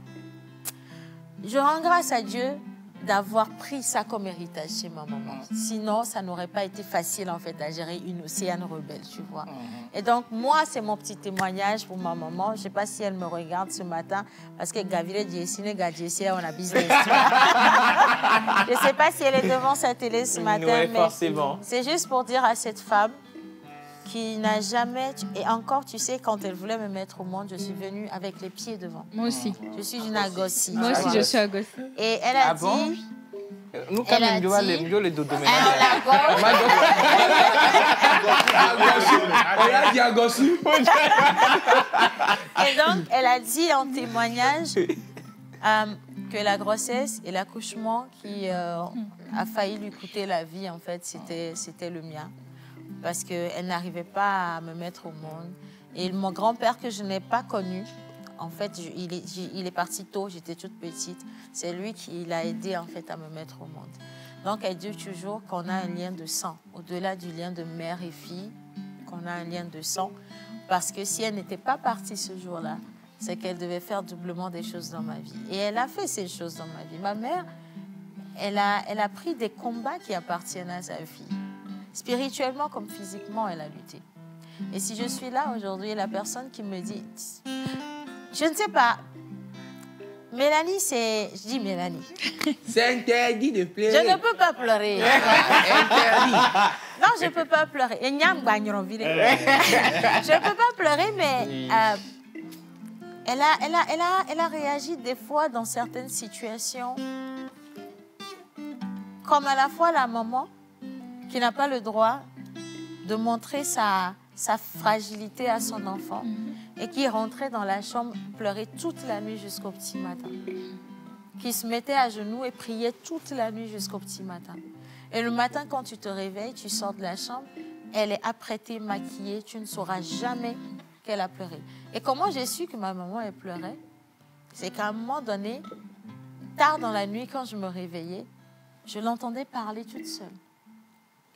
je rends grâce à Dieu d'avoir pris ça comme héritage chez ma maman. Sinon, ça n'aurait pas été facile, en fait, à gérer une Océane rebelle, tu vois. Et donc, moi, c'est mon petit témoignage pour ma maman. Je ne sais pas si elle me regarde ce matin, parce que Gavile Djessine, Gadjessia, on a business. Je ne sais pas si elle est devant sa télé ce matin, Ouais, mais forcément. c'est juste pour dire à cette femme qui n'a jamais... Et encore, tu sais, quand elle voulait me mettre au monde, je suis venue avec les pieds devant. Moi aussi. Je suis une agossie. Moi aussi, je suis agossie. Et elle a dit... Nous, quand même, je vois les dodo. Et donc, elle a dit en témoignage que la grossesse et l'accouchement qui a failli lui coûter la vie, en fait, c'était le mien. Parce qu'elle n'arrivait pas à me mettre au monde. Et mon grand-père, que je n'ai pas connu, en fait, il est parti tôt, j'étais toute petite. C'est lui qui l'a aidé, en fait, à me mettre au monde. Donc, elle dit toujours qu'on a un lien de sang, au-delà du lien de mère et fille, qu'on a un lien de sang. Parce que si elle n'était pas partie ce jour-là, c'est qu'elle devait faire doublement des choses dans ma vie. Et elle a fait ces choses dans ma vie. Ma mère, elle a pris des combats qui appartiennent à sa fille. Spirituellement comme physiquement, elle a lutté. Et si je suis là aujourd'hui, la personne qui me dit... Je ne sais pas. Mélanie, c'est... Je dis Mélanie. C'est interdit de pleurer. Je ne peux pas pleurer. Interdit. Non, je ne peux pas pleurer. Je ne peux pas pleurer, mais elle a réagi des fois dans certaines situations comme à la fois la maman qui n'a pas le droit de montrer sa fragilité à son enfant et qui rentrait dans la chambre pleurer toute la nuit jusqu'au petit matin. Qui se mettait à genoux et priait toute la nuit jusqu'au petit matin. Et le matin, quand tu te réveilles, tu sors de la chambre, elle est apprêtée, maquillée, tu ne sauras jamais qu'elle a pleuré. Et comment j'ai su que ma maman, elle pleurait? C'est qu'à un moment donné, tard dans la nuit, quand je me réveillais, je l'entendais parler toute seule.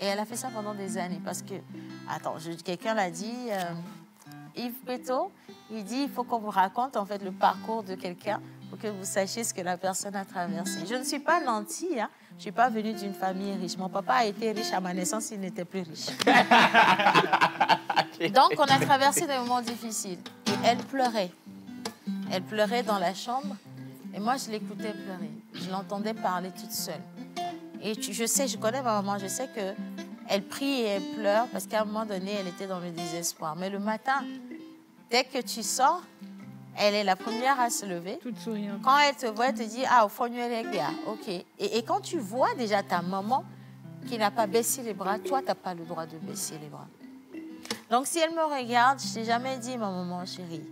Et elle a fait ça pendant des années parce que, attends, quelqu'un l'a dit, Yves Péto, il dit, il faut qu'on vous raconte en fait le parcours de quelqu'un pour que vous sachiez ce que la personne a traversé. Je ne suis pas nantie, hein. Je ne suis pas venue d'une famille riche. Mon papa a été riche à ma naissance, il n'était plus riche. Donc, on a traversé des moments difficiles. Et elle pleurait. Elle pleurait dans la chambre et moi, je l'écoutais pleurer. Je l'entendais parler toute seule. Et je connais ma maman, je sais qu'elle prie et elle pleure parce qu'à un moment donné, elle était dans le désespoir. Mais le matin, dès que tu sors, elle est la première à se lever. Toute souriante. Quand elle te voit, elle te dit, ah, au fond, ok. Et quand tu vois déjà ta maman qui n'a pas baissé les bras, toi, tu n'as pas le droit de baisser les bras. Donc, si elle me regarde, je ne t'ai jamais dit, ma maman chérie.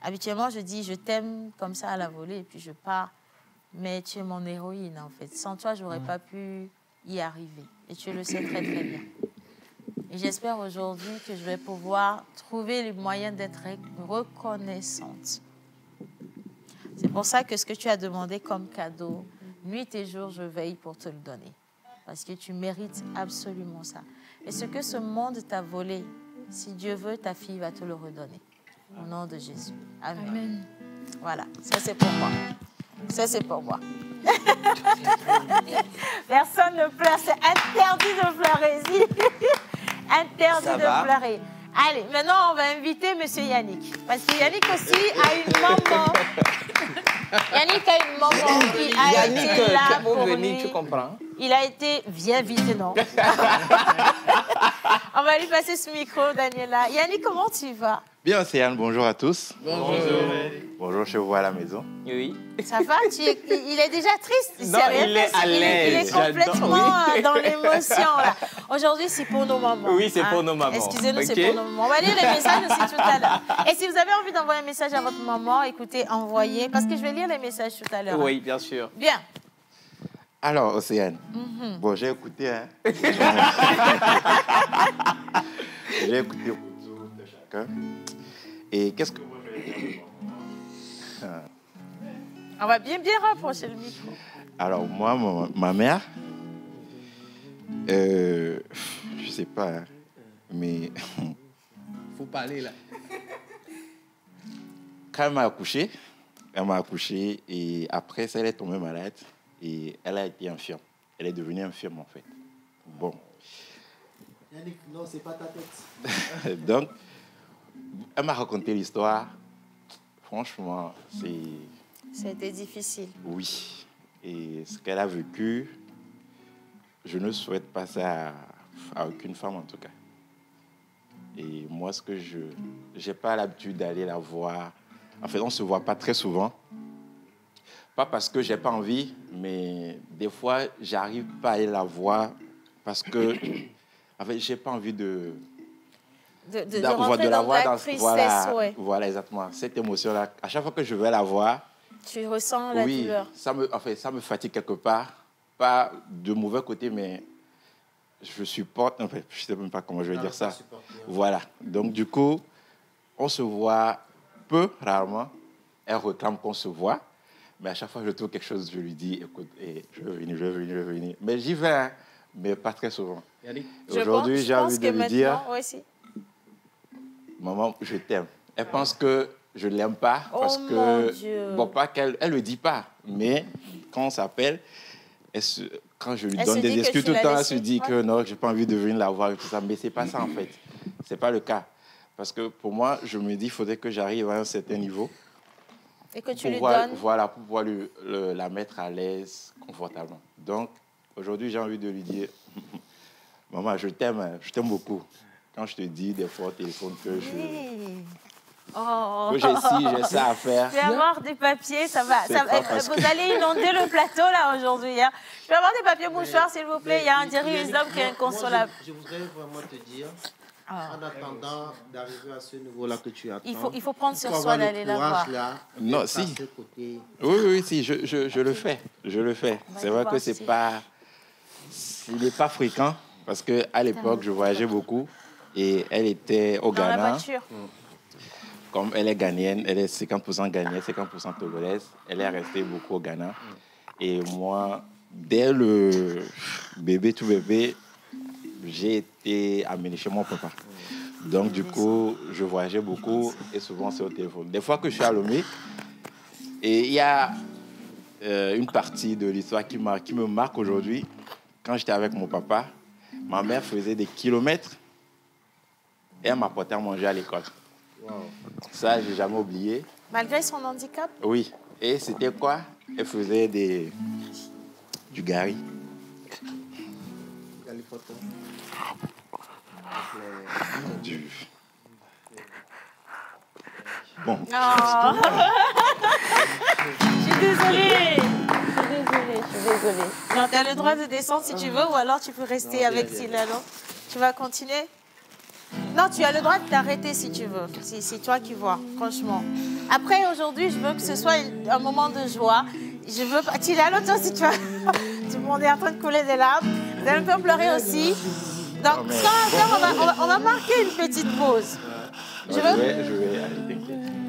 Habituellement, je dis, je t'aime comme ça à la volée et puis je pars. Mais tu es mon héroïne, en fait. Sans toi, je n'aurais pas pu y arriver. Et tu le sais très, très bien. Et j'espère aujourd'hui que je vais pouvoir trouver les moyens d'être reconnaissante. C'est pour ça que ce que tu as demandé comme cadeau, nuit et jour, je veille pour te le donner. Parce que tu mérites absolument ça. Et ce que ce monde t'a volé, si Dieu veut, ta fille va te le redonner. Au nom de Jésus. Amen. Amen. Voilà, ça c'est pour moi. Ça, c'est pour moi. Personne ne pleure. C'est interdit de pleurer ici. Interdit de pleurer. Allez, maintenant, on va inviter M. Yannick. Parce que Yannick aussi a une maman. Yannick a une maman qui a été là pour lui. Tu comprends? Il a été... Viens vite, non. On va lui passer ce micro, Daniela. Yannick, comment tu vas? Bien, Océane, bonjour à tous. Bonjour. Bonjour chez vous à la maison. Oui. Ça va? Il est déjà triste. Non, il est à l'aise. Il est complètement dans l'émotion. Aujourd'hui, c'est pour nos mamans. Oui, c'est pour nos mamans. Excusez-nous, c'est pour nos mamans. On va lire les messages aussi tout à l'heure. Et si vous avez envie d'envoyer un message à votre maman, écoutez, envoyez. Parce que je vais lire les messages tout à l'heure. Oui, bien sûr. Bien. Alors, Océane, bon, j'ai écouté, hein. J'ai écouté le retour de chacun. Et qu'est-ce que... On va bien rapprocher le micro. Alors, moi, ma mère, je sais pas, hein. Mais faut parler là. Quand elle m'a accouché et après ça, elle est tombée malade et elle a été infirme. Elle est devenue infirme en fait. Bon. Yannick, non, c'est pas ta tête. Donc, elle m'a raconté l'histoire. Franchement, Ça a été difficile. Oui. Et ce qu'elle a vécu, je ne souhaite pas ça à aucune femme en tout cas. Et moi, ce que je n'ai pas l'habitude d'aller la voir. En fait, on ne se voit pas très souvent. Pas parce que je n'ai pas envie, mais des fois, j'arrive pas à aller la voir parce que en fait, je n'ai pas envie de la voir dans tristesse, voilà, exactement. Cette émotion-là, à chaque fois que je vais la voir, tu ressens la douleur. Ça me fatigue quelque part. Pas de mauvais côté, mais je supporte. En fait, je ne sais même pas comment je vais dire ça. Voilà. Donc, du coup, on se voit peu, rarement. Elle réclame qu'on se voit. Mais à chaque fois que je trouve quelque chose, je lui dis, écoute, je veux venir. Mais j'y vais, hein, mais pas très souvent. Aujourd'hui, j'ai envie de lui dire, maman, je t'aime. Elle pense que je ne l'aime pas parce que... Bon, pas qu'elle ne le dit pas, mais quand on s'appelle, quand je lui donne des excuses tout le temps, elle se dit que non, je n'ai pas envie de venir la voir et tout ça. Mais ce n'est pas ça, en fait. Ce n'est pas le cas. Parce que pour moi, je me dis qu'il faudrait que j'arrive à un certain niveau. Et que tu lui donnes. Voilà, pour pouvoir la mettre à l'aise, confortablement. Donc, aujourd'hui, j'ai envie de lui dire, maman, je t'aime beaucoup. Quand je te dis des fois au téléphone que j'ai ça à faire. Je vais avoir des papiers, ça va. Vous allez inonder le plateau là aujourd'hui. Hein. Je vais avoir des papiers mouchoirs, s'il vous plaît. Il y a un dirigeant qui est inconsolable. Je voudrais vraiment te dire, en attendant d'arriver à ce niveau-là que tu attends, il faut prendre sur soi d'aller la voir. Non, si. Oui, si, je le fais. Je le fais. C'est vrai que c'est pas... Il n'est pas fréquent parce qu'à l'époque, je voyageais beaucoup et elle était au Ghana. Dans la voiture. Comme elle est ghanéenne, elle est 50% ghanéenne, 50% togolaise. Elle est restée beaucoup au Ghana. Et moi, dès le tout bébé, j'ai été amené chez mon papa. Donc, du coup, je voyageais beaucoup et souvent, c'est au téléphone. Des fois que je suis à Lomé, et il y a une partie de l'histoire qui me marque aujourd'hui. Quand j'étais avec mon papa, ma mère faisait des kilomètres et elle m'apportait à manger à l'école. Wow. Ça, je n'ai jamais oublié. Malgré son handicap? Oui. Et c'était quoi? Elle faisait du gari. Bon. Oh. Je suis désolée. Non, tu as le droit de descendre si tu veux, ou alors tu peux rester avec Silano. Tu vas continuer? Non, tu as le droit de t'arrêter si tu veux. C'est toi qui vois, franchement. Après, aujourd'hui, je veux que ce soit un moment de joie. Je veux pas... Silano, toi aussi, tu vas... Tout le monde est en train de couler des larmes. Vous allez un peu pleurer aussi. Donc, on va marquer une petite pause. Je vais aller.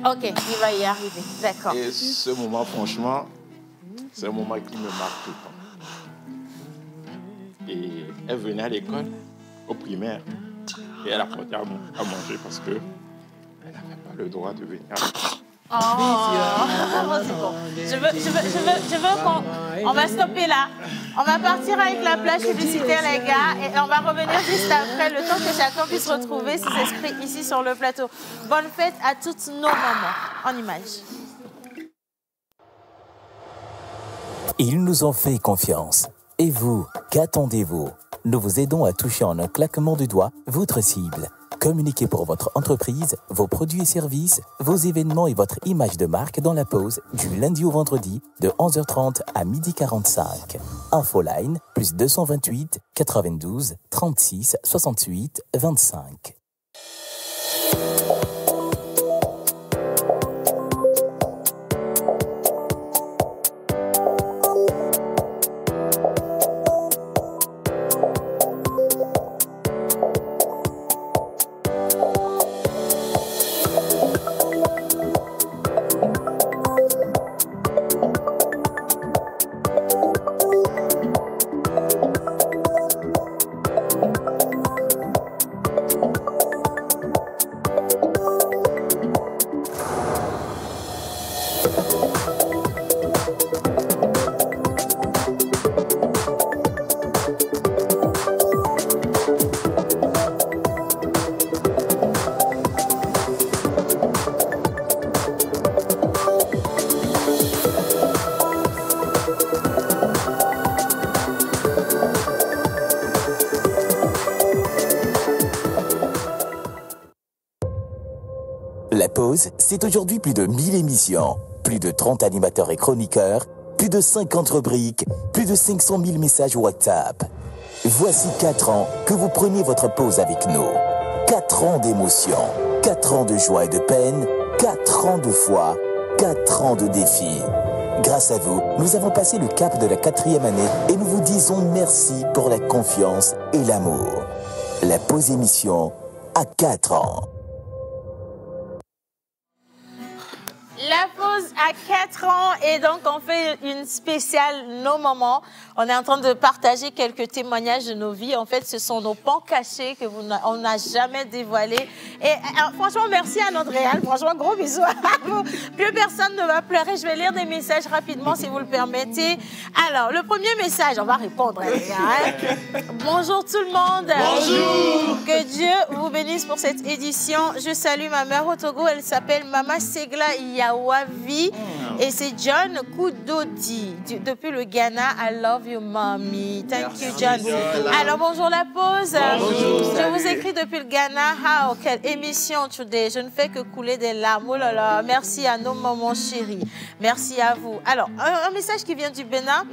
Ok, il va y arriver. D'accord. Et ce moment, franchement, c'est un moment qui me marque tout le temps. Et elle venait à l'école, au primaire, et elle apportait à manger parce qu'elle n'avait pas le droit de venir à l'école. C'est bon. Je veux qu'on va stopper là. On va partir avec la plage publicitaire, les gars, et on va revenir juste après, le temps que chacun puisse retrouver ses esprits ici sur le plateau. Bonne fête à toutes nos mamans, en images. Ils nous ont fait confiance. Et vous, qu'attendez-vous? Nous vous aidons à toucher en un claquement de doigts votre cible. Communiquez pour votre entreprise, vos produits et services, vos événements et votre image de marque dans la pause du lundi au vendredi de 11h30 à 12h45. Infoline, plus 228 92 36 68 25. La pause, c'est aujourd'hui plus de 1000 émissions, plus de 30 animateurs et chroniqueurs, plus de 50 rubriques, plus de 500 000 messages WhatsApp. Voici 4 ans que vous preniez votre pause avec nous. 4 ans d'émotion, 4 ans de joie et de peine, 4 ans de foi, 4 ans de défis. Grâce à vous, nous avons passé le cap de la 4e année et nous vous disons merci pour la confiance et l'amour. La pause émission à 4 ans. La pause à 4 ans et donc on fait une spéciale Nos Moments. On est en train de partager quelques témoignages de nos vies. En fait, ce sont nos pans cachés que on n'a jamais dévoilés. Et franchement, merci à notre réal. Franchement, gros bisous à vous. Plus personne ne va pleurer. Je vais lire des messages rapidement si vous le permettez. Alors, le premier message, on va répondre. Bonjour tout le monde. Bonjour. Que Dieu vous bénisse pour cette édition. Je salue ma mère au Togo. Elle s'appelle Mama Segla Yawavi. Et c'est John Koudodi. Depuis le Ghana. I love you, mommy. Thank you, John. Alors, bonjour la pause. Bonjour. Je vous écris depuis le Ghana. How, quelle émission today. Je ne fais que couler des larmes. Oh là là. Merci à nos mamans chéris. Merci à vous. Alors, un message qui vient du Bénin.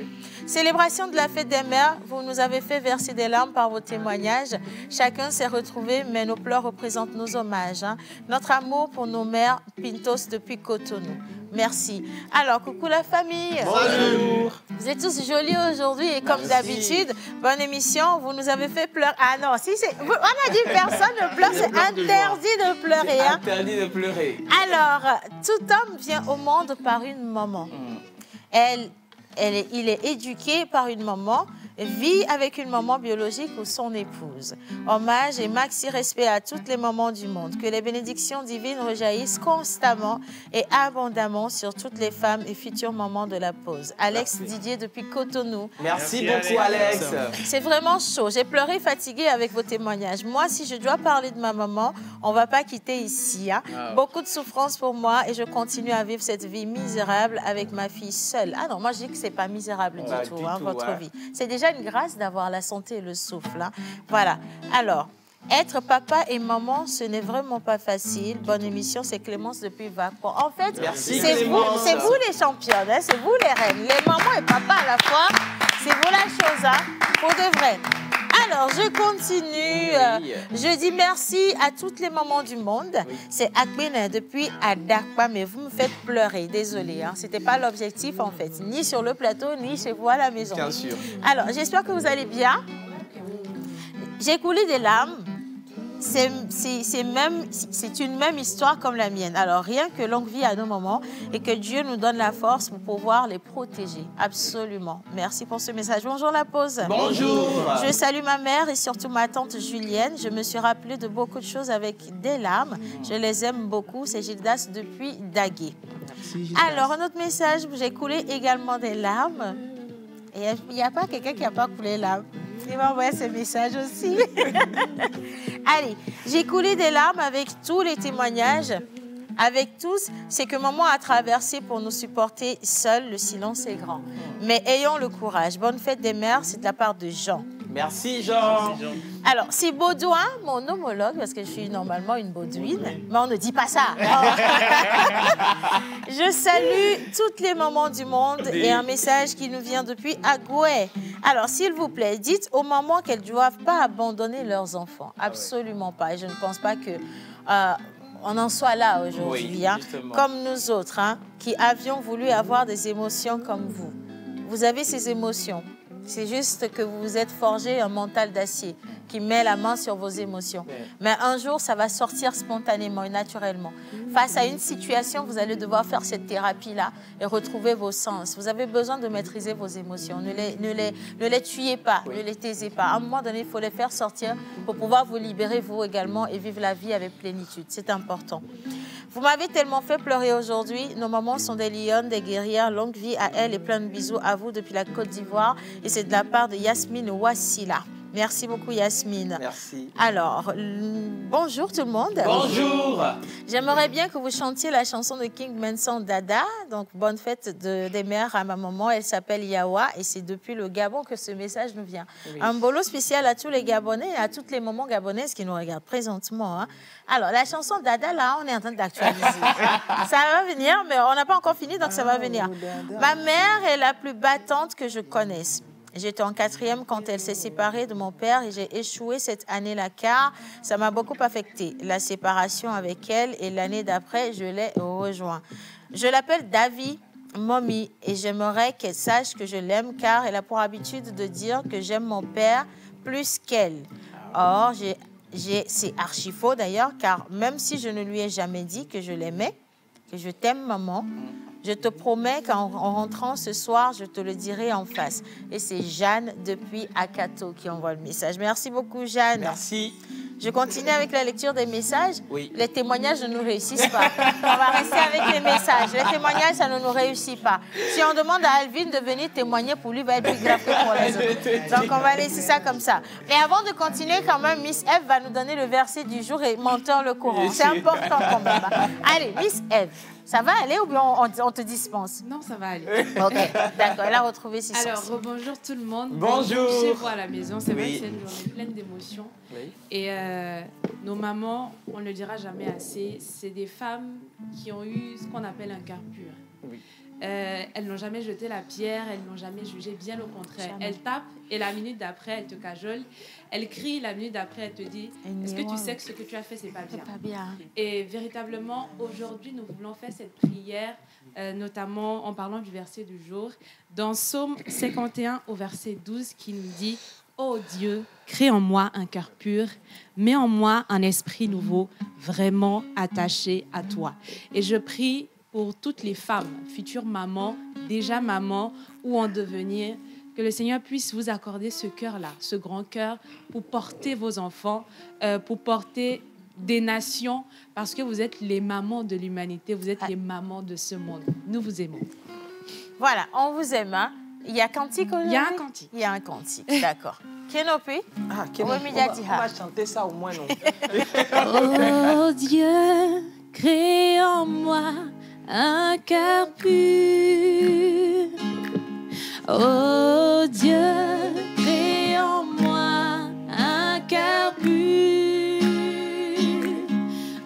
Célébration de la fête des mères. Vous nous avez fait verser des larmes par vos témoignages. Chacun s'est retrouvé, mais nos pleurs représentent nos hommages. Notre amour pour nos mères Pintos depuis Cotonou. Merci. Alors, coucou la famille. Bonjour. Vous êtes tous jolis aujourd'hui et comme d'habitude, bonne émission. Vous nous avez fait pleurer. Ah non, si c'est... On a dit personne ne pleure, c'est interdit de pleurer. Interdit de pleurer. Alors, tout homme vient au monde par une maman. Il est éduqué par une maman, vit avec une maman biologique ou son épouse. Hommage et maxi respect à toutes les mamans du monde. Que les bénédictions divines rejaillissent constamment et abondamment sur toutes les femmes et futures mamans de la pause. Alex Didier depuis Cotonou. Merci beaucoup, Alex. C'est vraiment chaud. J'ai pleuré fatiguée avec vos témoignages. Moi, si je dois parler de ma maman, on ne va pas quitter ici. Beaucoup de souffrance pour moi et je continue à vivre cette vie misérable avec ma fille seule. Ah non, moi je dis que ce n'est pas misérable du tout, votre vie. C'est déjà une grâce d'avoir la santé et le souffle. Voilà. Alors, être papa et maman, ce n'est vraiment pas facile. Bonne émission, c'est Clémence depuis Vacon. En fait, c'est vous les championnes, c'est vous les reines. Les mamans et papa à la fois, c'est vous la chose, pour de vrai. Alors, je continue. Je dis merci à toutes les mamans du monde. C'est Akbene depuis Adakpa, mais vous me faites pleurer. Désolée, ce n'était pas l'objectif en fait, ni sur le plateau, ni chez vous à la maison. Bien sûr. Alors, j'espère que vous allez bien. J'ai coulé des larmes. C'est une même histoire comme la mienne. Alors, rien que longue vie à nos mamans et que Dieu nous donne la force pour pouvoir les protéger. Absolument. Merci pour ce message. Bonjour la pause. Bonjour. Je salue ma mère et surtout ma tante Julienne. Je me suis rappelée de beaucoup de choses avec des larmes. Je les aime beaucoup. C'est Gildas depuis Daguet. Alors, un autre message. J'ai coulé également des larmes. Et il n'y a pas quelqu'un qui n'a pas coulé les larmes. Il m'a envoyé ce message aussi. Allez, j'ai coulé des larmes avec tous les témoignages, avec tous, c'est que maman a traversé pour nous supporter seul. Le silence est grand. Mais ayons le courage. Bonne fête des mères, c'est de la part de Jean. Merci Jean. Alors, c'est Baudouin, mon homologue, parce que je suis normalement une Baudouine, mais on ne dit pas ça. Je salue toutes les mamans du monde et un message qui nous vient depuis Agoué. Alors, s'il vous plaît, dites aux mamans qu'elles ne doivent pas abandonner leurs enfants. Absolument pas. Et je ne pense pas que... on en soit là aujourd'hui, comme nous autres, qui avions voulu avoir des émotions comme vous. Vous avez ces émotions. C'est juste que vous vous êtes forgé un mental d'acier qui met la main sur vos émotions. Mais un jour, ça va sortir spontanément et naturellement. Face à une situation, vous allez devoir faire cette thérapie-là et retrouver vos sens. Vous avez besoin de maîtriser vos émotions. Ne les tuez pas, ne les taisez pas. À un moment donné, il faut les faire sortir pour pouvoir vous libérer, vous également, et vivre la vie avec plénitude. C'est important. Vous m'avez tellement fait pleurer aujourd'hui. Nos mamans sont des lionnes, des guerrières. Longue vie à elles et plein de bisous à vous depuis la Côte d'Ivoire. Et c'est de la part de Yasmine Wassila. Merci beaucoup, Yasmine. Merci. Alors, bonjour tout le monde. Bonjour. J'aimerais bien que vous chantiez la chanson de King Manson Dada. Donc, bonne fête des mères à ma maman. Elle s'appelle Yawa et c'est depuis le Gabon que ce message nous vient. Oui. Un bolo spécial à tous les Gabonais et à toutes les mamans gabonaises qui nous regardent présentement. Hein. Alors, la chanson Dada, là, on est en train d'actualiser. Ça va venir, mais on n'a pas encore fini, donc ça va venir. Ma mère est la plus battante que je connaisse. J'étais en 4e quand elle s'est séparée de mon père et j'ai échoué cette année-là car ça m'a beaucoup affectée. La séparation avec elle et l'année d'après, je l'ai rejoint. Je l'appelle Davy, Mommy, et j'aimerais qu'elle sache que je l'aime car elle a pour habitude de dire que j'aime mon père plus qu'elle. Or, c'est archi faux d'ailleurs car même si je ne lui ai jamais dit que je l'aimais, que je t'aime maman, je te promets qu'en rentrant ce soir, je te le dirai en face. Et c'est Jeanne depuis Akato qui envoie le message. Merci beaucoup, Jeanne. Merci. Je continue avec la lecture des messages. Oui. Les témoignages ne nous réussissent pas. On va rester avec les messages. Les témoignages, ça ne nous réussit pas. Si on demande à Alvin de venir témoigner, pour lui, va être plus grave que pour les autres. Donc, on va laisser ça comme ça. Mais avant de continuer, quand même, Miss Eve va nous donner le verset du jour et menteur le courant. C'est important quand même. Allez, Miss Eve. Ça va aller ou bien on te dispense? Non, ça va aller. Ok, d'accord. Elle a retrouvé ses sens. Alors, bonjour tout le monde. Bonjour. Chez vous à la maison. C'est vrai que c'est une journée pleine d'émotions. Oui. Et nos mamans, on ne le dira jamais assez, c'est des femmes qui ont eu ce qu'on appelle un cœur pur. Oui. Elles n'ont jamais jeté la pierre, elles n'ont jamais jugé, bien au contraire. Jamais. Elles tapent et la minute d'après, elles te cajolent. Elles crient, la minute d'après, elles te disent « Est-ce que tu sais que ce que tu as fait, c'est pas bien ?» pas bien. Et véritablement, aujourd'hui, nous voulons faire cette prière, notamment en parlant du verset du jour, dans Psaume 51 au verset 12, qui nous dit « Ô Dieu, crée en moi un cœur pur, mets en moi un esprit nouveau, vraiment attaché à toi. » Et je prie pour toutes les femmes, futures mamans, déjà mamans ou en devenir, que le Seigneur puisse vous accorder ce cœur-là, ce grand cœur, pour porter vos enfants, pour porter des nations, parce que vous êtes les mamans de l'humanité, vous êtes les mamans de ce monde. Nous vous aimons. Voilà, on vous aime. Hein? Il y a cantique aujourd'hui? Il y a un cantique. Il y a un cantique, d'accord. Kenopi? Ah, Kenopi, on va chanter ça au moins, non? Oh Dieu, crée en moi un cœur pur. Oh Dieu, crée en moi un cœur pur.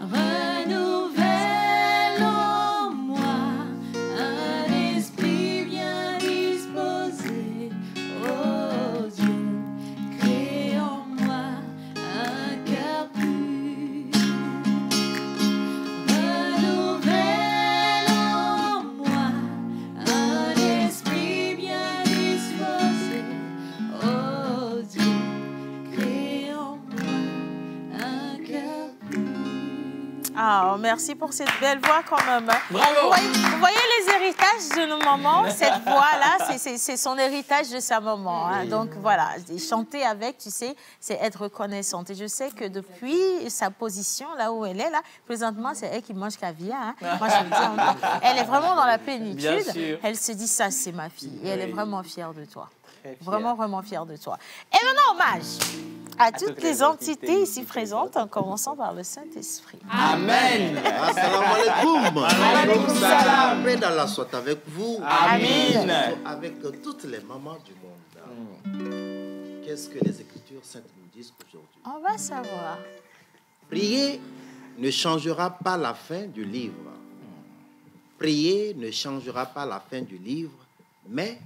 Renouvelle en moi un esprit bien disposé. Oh Dieu, crée en moi un cœur pur. Ah, merci pour cette belle voix quand même. Bravo. Vous voyez les héritages de nos mamans? Cette voix-là, c'est son héritage de sa maman. Hein. Donc voilà, chanter avec, tu sais, c'est être reconnaissante. Et je sais que depuis sa position, là où elle est, là, présentement, c'est elle qui mange caviar. Hein. Moi, je le dis encore. Elle est vraiment dans la plénitude. Elle se dit, ça, c'est ma fille. Et elle est vraiment fière de toi. Vraiment, vraiment fière de toi. Et maintenant, hommage à toutes les entités ici présentes, en commençant par le Saint-Esprit. Amen. Assalamu alaikum. Alaykoum salam. Paix d'Allah soit avec vous. Amen. Avec toutes les mamans du monde. Qu'est-ce que les Écritures saintes nous disent aujourd'hui? On va savoir. Prier ne changera pas la fin du livre. Prier ne changera pas la fin du livre, mais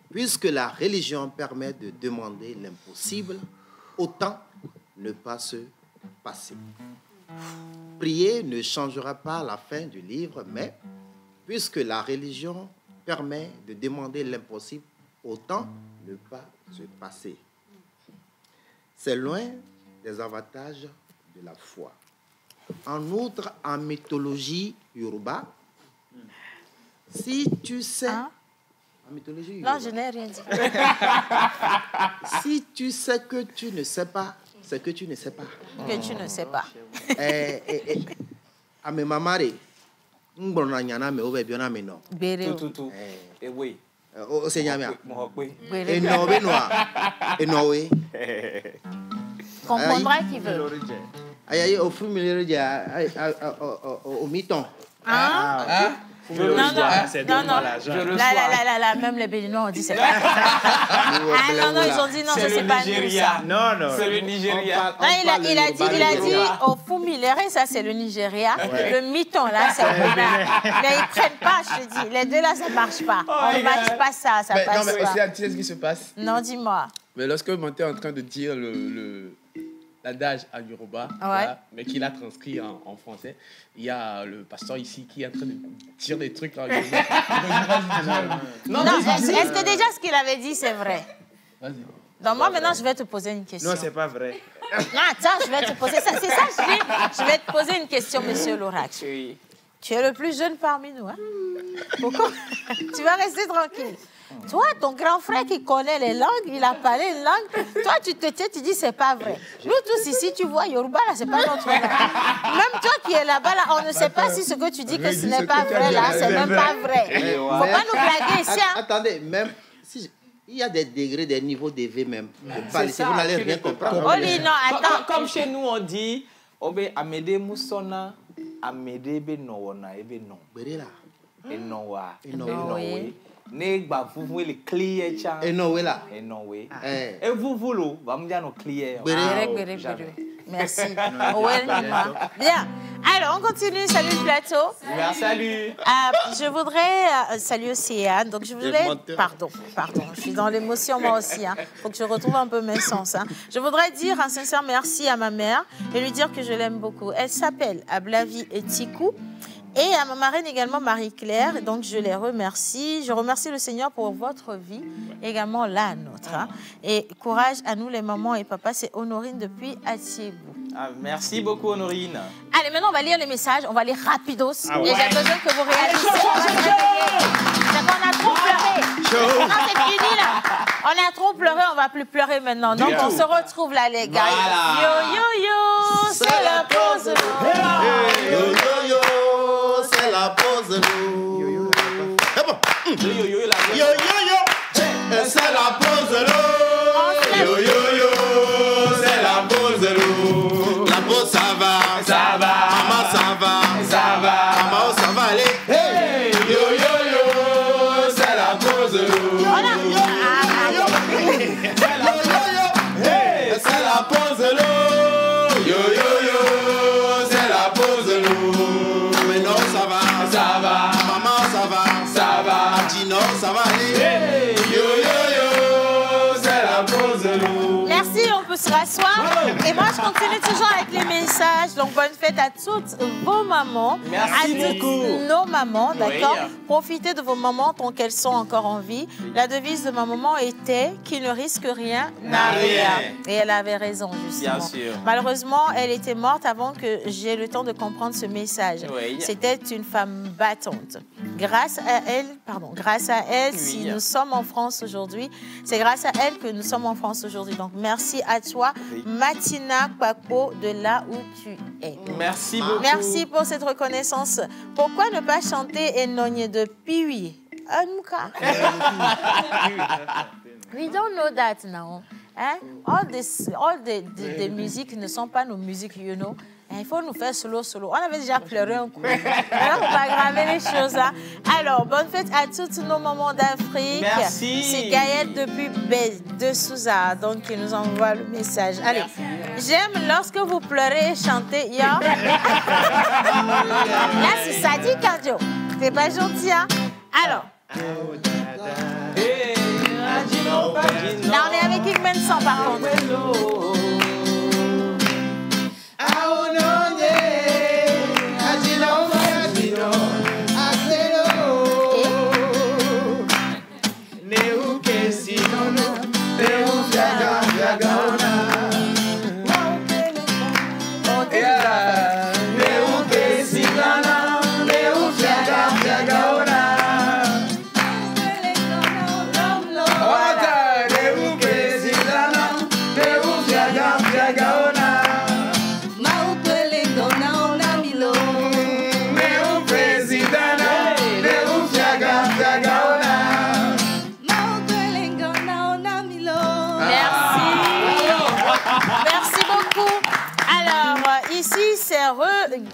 puisque la religion permet de demander l'impossible, autant ne pas se passer. Prier ne changera pas la fin du livre, mais puisque la religion permet de demander l'impossible, autant ne pas se passer. C'est loin des avantages de la foi. En outre, en mythologie yoruba, si tu sais... Hein? En mythologie Non, yoruba, je n'ai rien dit. si tu sais que tu ne sais pas, c'est que tu ne sais pas. Que tu ne sais pas. Ame mamare, ngbona nyana me obe biona me no. Béré. Tout. Et oui. Au Seigneur. Et non, et non, oui. Comprendra qui veut. Aïe, au fruit, au mi-temps. Non, même les Béninois ont dit c'est pas non, ils ont dit non, ça c'est pas nous ça. Non, c'est le Nigeria. Il a dit au Fumilere, ça c'est le Nigeria. Le miton là, c'est le Bénin. Mais ils prennent pas, je te dis. Les deux là, ça marche pas. On ne matche pas ça, ça passe pas. Non, mais c'est ce qui se passe. Non, dis-moi. Mais lorsque Manté est en train de dire l'adage en Yoruba, voilà, mais qu'il a transcrit en français, il y a le pasteur ici qui est en train de dire des trucs en Yoruba. Non, est-ce que déjà ce qu'il avait dit, c'est vrai? Vas-y. Donc moi, maintenant, je vais te poser une question. Non, c'est pas vrai. Non, attends, je vais te poser ça. C'est ça, je vais te poser une question, monsieur l'oracle. Oui. Tu es le plus jeune parmi nous, hein? Pourquoi? Tu vas rester tranquille. Toi, ton grand frère qui connaît les langues, il a parlé une langue. Toi, tu te tiens, tu dis c'est pas vrai. Nous tous ici, tu vois, Yoruba, là, c'est pas notre langue. Même toi qui es là-bas, là, on ne sait pas si ce que tu dis que ce n'est pas vrai, là, c'est même pas vrai. Faut pas nous blaguer ici, hein? Attendez, même si... Il y a des degrés, des niveaux d'éveil même. Ça, vous n'allez rien comprendre. Oli, non, attends. Comme chez nous, on dit, Obe Amede Moussona, Amede Benowona, Ebe non. Berela. Enowa. Enowe. Negba, vous voulez les clients, tiens. Enowe là. Enowe. Et vous, vous, va me dire nos clients. Merci. Bien. Alors, on continue. Salut le plateau. Salut. Je voudrais... salut aussi, Anne. Donc, je voudrais... Pardon. Je suis dans l'émotion, moi aussi. Il faut que je retrouve un peu mes sens. Je voudrais dire un sincère merci à ma mère et lui dire que je l'aime beaucoup. Elle s'appelle Ablavi Etikou. Et à ma marraine également, Marie-Claire. Donc, je les remercie. Je remercie le Seigneur pour votre vie, également la nôtre. Hein. Et courage à nous, les mamans et papas. C'est Honorine depuis Atiébou. Merci beaucoup, Honorine. Allez, maintenant, on va lire les messages. On va lire rapidos. Et j'ai besoin que vous réagissez. On a trop pleuré. Non, c'est fini, là. On a trop pleuré, on va plus pleurer maintenant. Donc, on se retrouve là, les gars. Yo, yo, yo, c'est la pause. Yo, yo, yo. C'est la pause l'eau. C'est bon. Yo, yo, yo. C'est la pause l'eau. Yo, yo, yo. C'est la pause l'eau. La pause, ça va. Ça va. Maman, ça va. Ça va. Maman, ça va aller. Hey. Yo, yo, yo. C'est la pause l'eau. C'est la pause l'eau. Yo, yo, yo. C'est la pause l'eau. Ça va, maman ça va, Dino ça va aller. Hey, yo yo yo, c'est la pause l'eau. Merci, on peut se rasseoir. Et moi je continue toujours avec les messages. Donc bonne fête à toutes vos mamans. Merci beaucoup. Nos mamans, d'accord? Oui. Profitez de vos mamans tant qu'elles sont encore en vie. La devise de ma maman était qui ne risque rien n'a rien. Et elle avait raison justement. Bien sûr. Malheureusement, elle était morte avant que j'aie le temps de comprendre ce message. Oui. C'était une femme battante. Grâce à elle, si nous sommes en France aujourd'hui, c'est grâce à elle que nous sommes en France aujourd'hui. Donc merci à toi, Matina Kwakpo, de là où tu es. Merci beaucoup. Merci pour cette reconnaissance. Pourquoi ne pas chanter Enogne de Piwi? We don't know that now. Hein? All the musiques ne sont pas nos musiques, you know. Il faut nous faire solo. On avait déjà pleuré un coup. Maintenant, on va graver les choses. Hein. Alors, bonne fête à toutes nos mamans d'Afrique. Merci. C'est Gaëlle depuis de Souza, donc qui nous envoie le message. Allez, j'aime lorsque vous pleurez et chantez. Là, c'est sadique, Joe. C'est pas gentil, hein? Alors. Là, on est avec Kingman sans, par contre.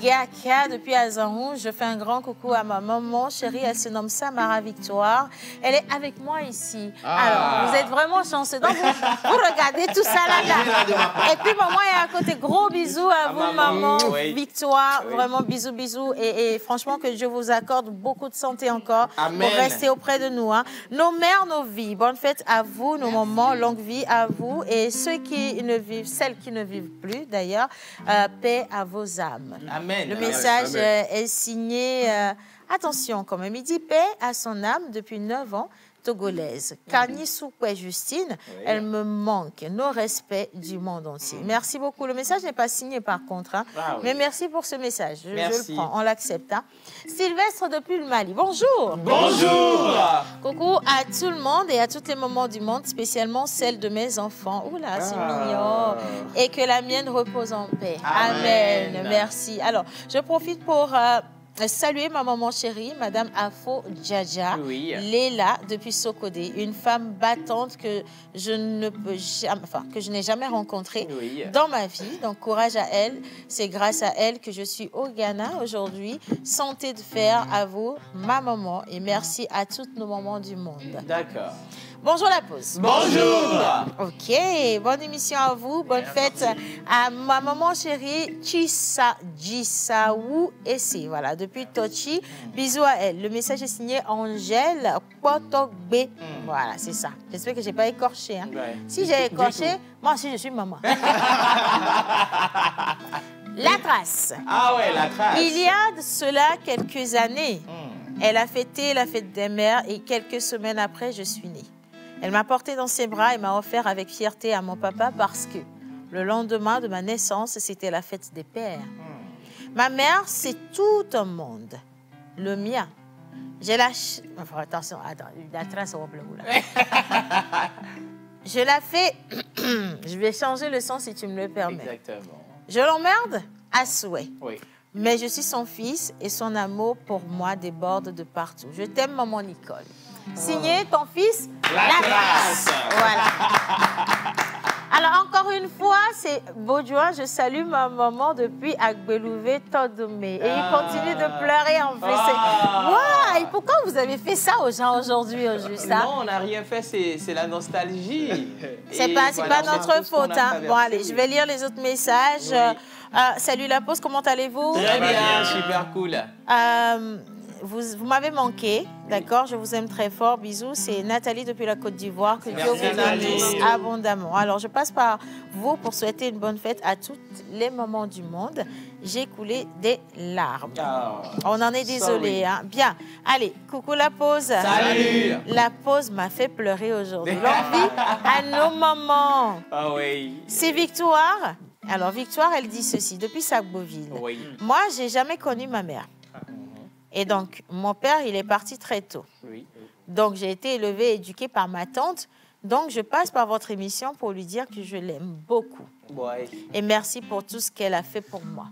Ngaka depuis Azanrou. Je fais un grand coucou à ma maman chérie. Elle se nomme Samara Victoire. Elle est avec moi ici. Alors, vous êtes vraiment chanceux. Donc, vous regardez tout ça là. Et puis, maman est à côté. Gros bisous à vous, maman Victoire. Oui. Vraiment, bisous, bisous. Et franchement, que Dieu vous accorde beaucoup de santé encore. Amen. Pour rester auprès de nous. Hein. Nos mères, nos vies. Bonne fête à vous, nos mamans. Longue vie à vous. Et ceux qui ne vivent, celles qui ne vivent plus d'ailleurs, paix à vos âmes. Amen. Le message est signé, attention quand même, il dit paix à son âme depuis 9 ans, togolaise. Kani Soukwe Justine, elle me manque, nos respects du monde entier. Merci beaucoup. Le message n'est pas signé par contre, hein, mais merci pour ce message. Je le prends, on l'accepte. Hein. Sylvestre depuis le Mali, bonjour. Bonjour. Coucou à tout le monde et à toutes les mamans du monde, spécialement celles de mes enfants. Oula, c'est mignon. Et que la mienne repose en paix. Amen. Amen. Merci. Alors, je profite pour... saluer ma maman chérie, Madame Afo Djadja, Léla, depuis Sokodé, une femme battante que je n'ai jamais rencontrée dans ma vie. Donc, courage à elle. C'est grâce à elle que je suis au Ghana aujourd'hui. Santé de fer à vous, ma maman, et merci à toutes nos mamans du monde. D'accord. Bonjour la pause. Bonjour. Ok, bonne émission à vous. Bonne fête à ma maman chérie, Jisaou Essé. Voilà, depuis Tochi. Bisous à elle. Le message est signé Angèle Potogbe. Voilà, c'est ça. J'espère que je n'ai pas écorché. Hein. Si j'ai écorché, moi aussi je suis maman. La trace. Ah ouais, la trace. Il y a de cela quelques années, elle a fêté la fête des mères et quelques semaines après, je suis née. Elle m'a portée dans ses bras et m'a offert avec fierté à mon papa parce que le lendemain de ma naissance, c'était la fête des pères. Ma mère, c'est tout un monde. Le mien. J'ai la... Enfin, attention, attends, la trace au bleu là. Je la fais... Je vais changer le son si tu me le permets. Exactement. Je l'emmerde à souhait. Oui. Mais je suis son fils et son amour pour moi déborde de partout. Je t'aime, maman Nicole. Signé ton fils, la trace. Voilà. Alors, encore une fois, c'est Baudouin. Je salue ma maman depuis Agbelouvé, Todomé. Et il continue de pleurer en plus. Wow, et pourquoi vous avez fait ça aux gens aujourd'hui, au juste? Non, on n'a rien fait, c'est la nostalgie. C'est pas notre faute. Hein. Bon, allez, je vais lire les autres messages. Salut la pause, comment allez-vous? Très bien, super cool. Vous m'avez manqué, d'accord? Je vous aime très fort. Bisous. C'est Nathalie depuis la Côte d'Ivoire. Que Dieu vous bénisse abondamment. Alors, je passe par vous pour souhaiter une bonne fête à toutes les mamans du monde. J'ai coulé des larmes. On en est désolé. Hein? Bien. Allez, coucou la pause. Salut. La pause m'a fait pleurer aujourd'hui. L'envie à nos mamans. Ah oui. C'est Victoire. Alors, Victoire, elle dit ceci. Depuis Sagboville. Oui. Moi, j'ai jamais connu ma mère. Et donc, mon père, il est parti très tôt. Oui. Donc, j'ai été élevée et éduquée par ma tante. Donc, je passe par votre émission pour lui dire que je l'aime beaucoup. Ouais. Et merci pour tout ce qu'elle a fait pour moi.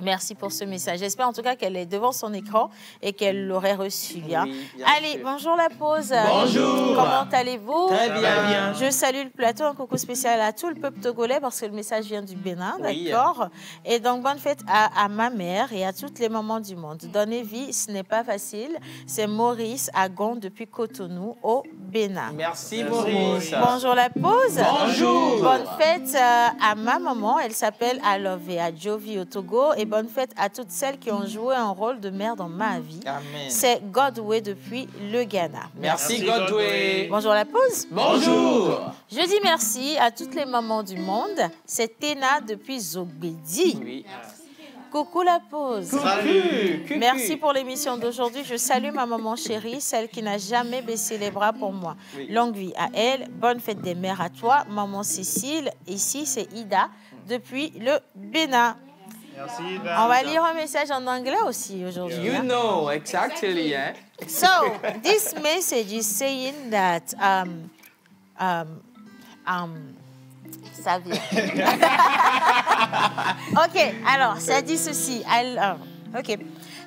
Merci pour ce message. J'espère en tout cas qu'elle est devant son écran et qu'elle l'aurait reçu. Hein. Oui, allez, sûr. Bonjour la pause. Bonjour. Comment allez-vous? Très bien. Je salue le plateau. Un coucou spécial à tout le peuple togolais parce que le message vient du Bénin, d'accord? Et donc, bonne fête à ma mère et à toutes les mamans du monde. Donner vie, ce n'est pas facile. C'est Maurice Agon depuis Cotonou au Bénin. Merci Maurice. Bonjour la pause. Bonjour. Bonne fête à ma maman. Elle s'appelle Alove et à Jovi au Togo. Et bonne fête à toutes celles qui ont joué un rôle de mère dans ma vie. Amen. C'est Godway depuis le Ghana. Merci Godway. Bonjour la pause. Bonjour. Je dis merci à toutes les mamans du monde. C'est Téna depuis Zogbedi. Oui. Coucou la pause. Salut. Merci pour l'émission d'aujourd'hui. Je salue ma maman chérie, celle qui n'a jamais baissé les bras pour moi. Longue vie à elle. Bonne fête des mères à toi, maman Cécile. Ici, c'est Ida depuis le Bénin. Merci, On va lire un message en anglais aussi aujourd'hui. You know, exactly. Hein? So, this message is saying that ça vient. Ok, alors, ça dit ceci. Ok.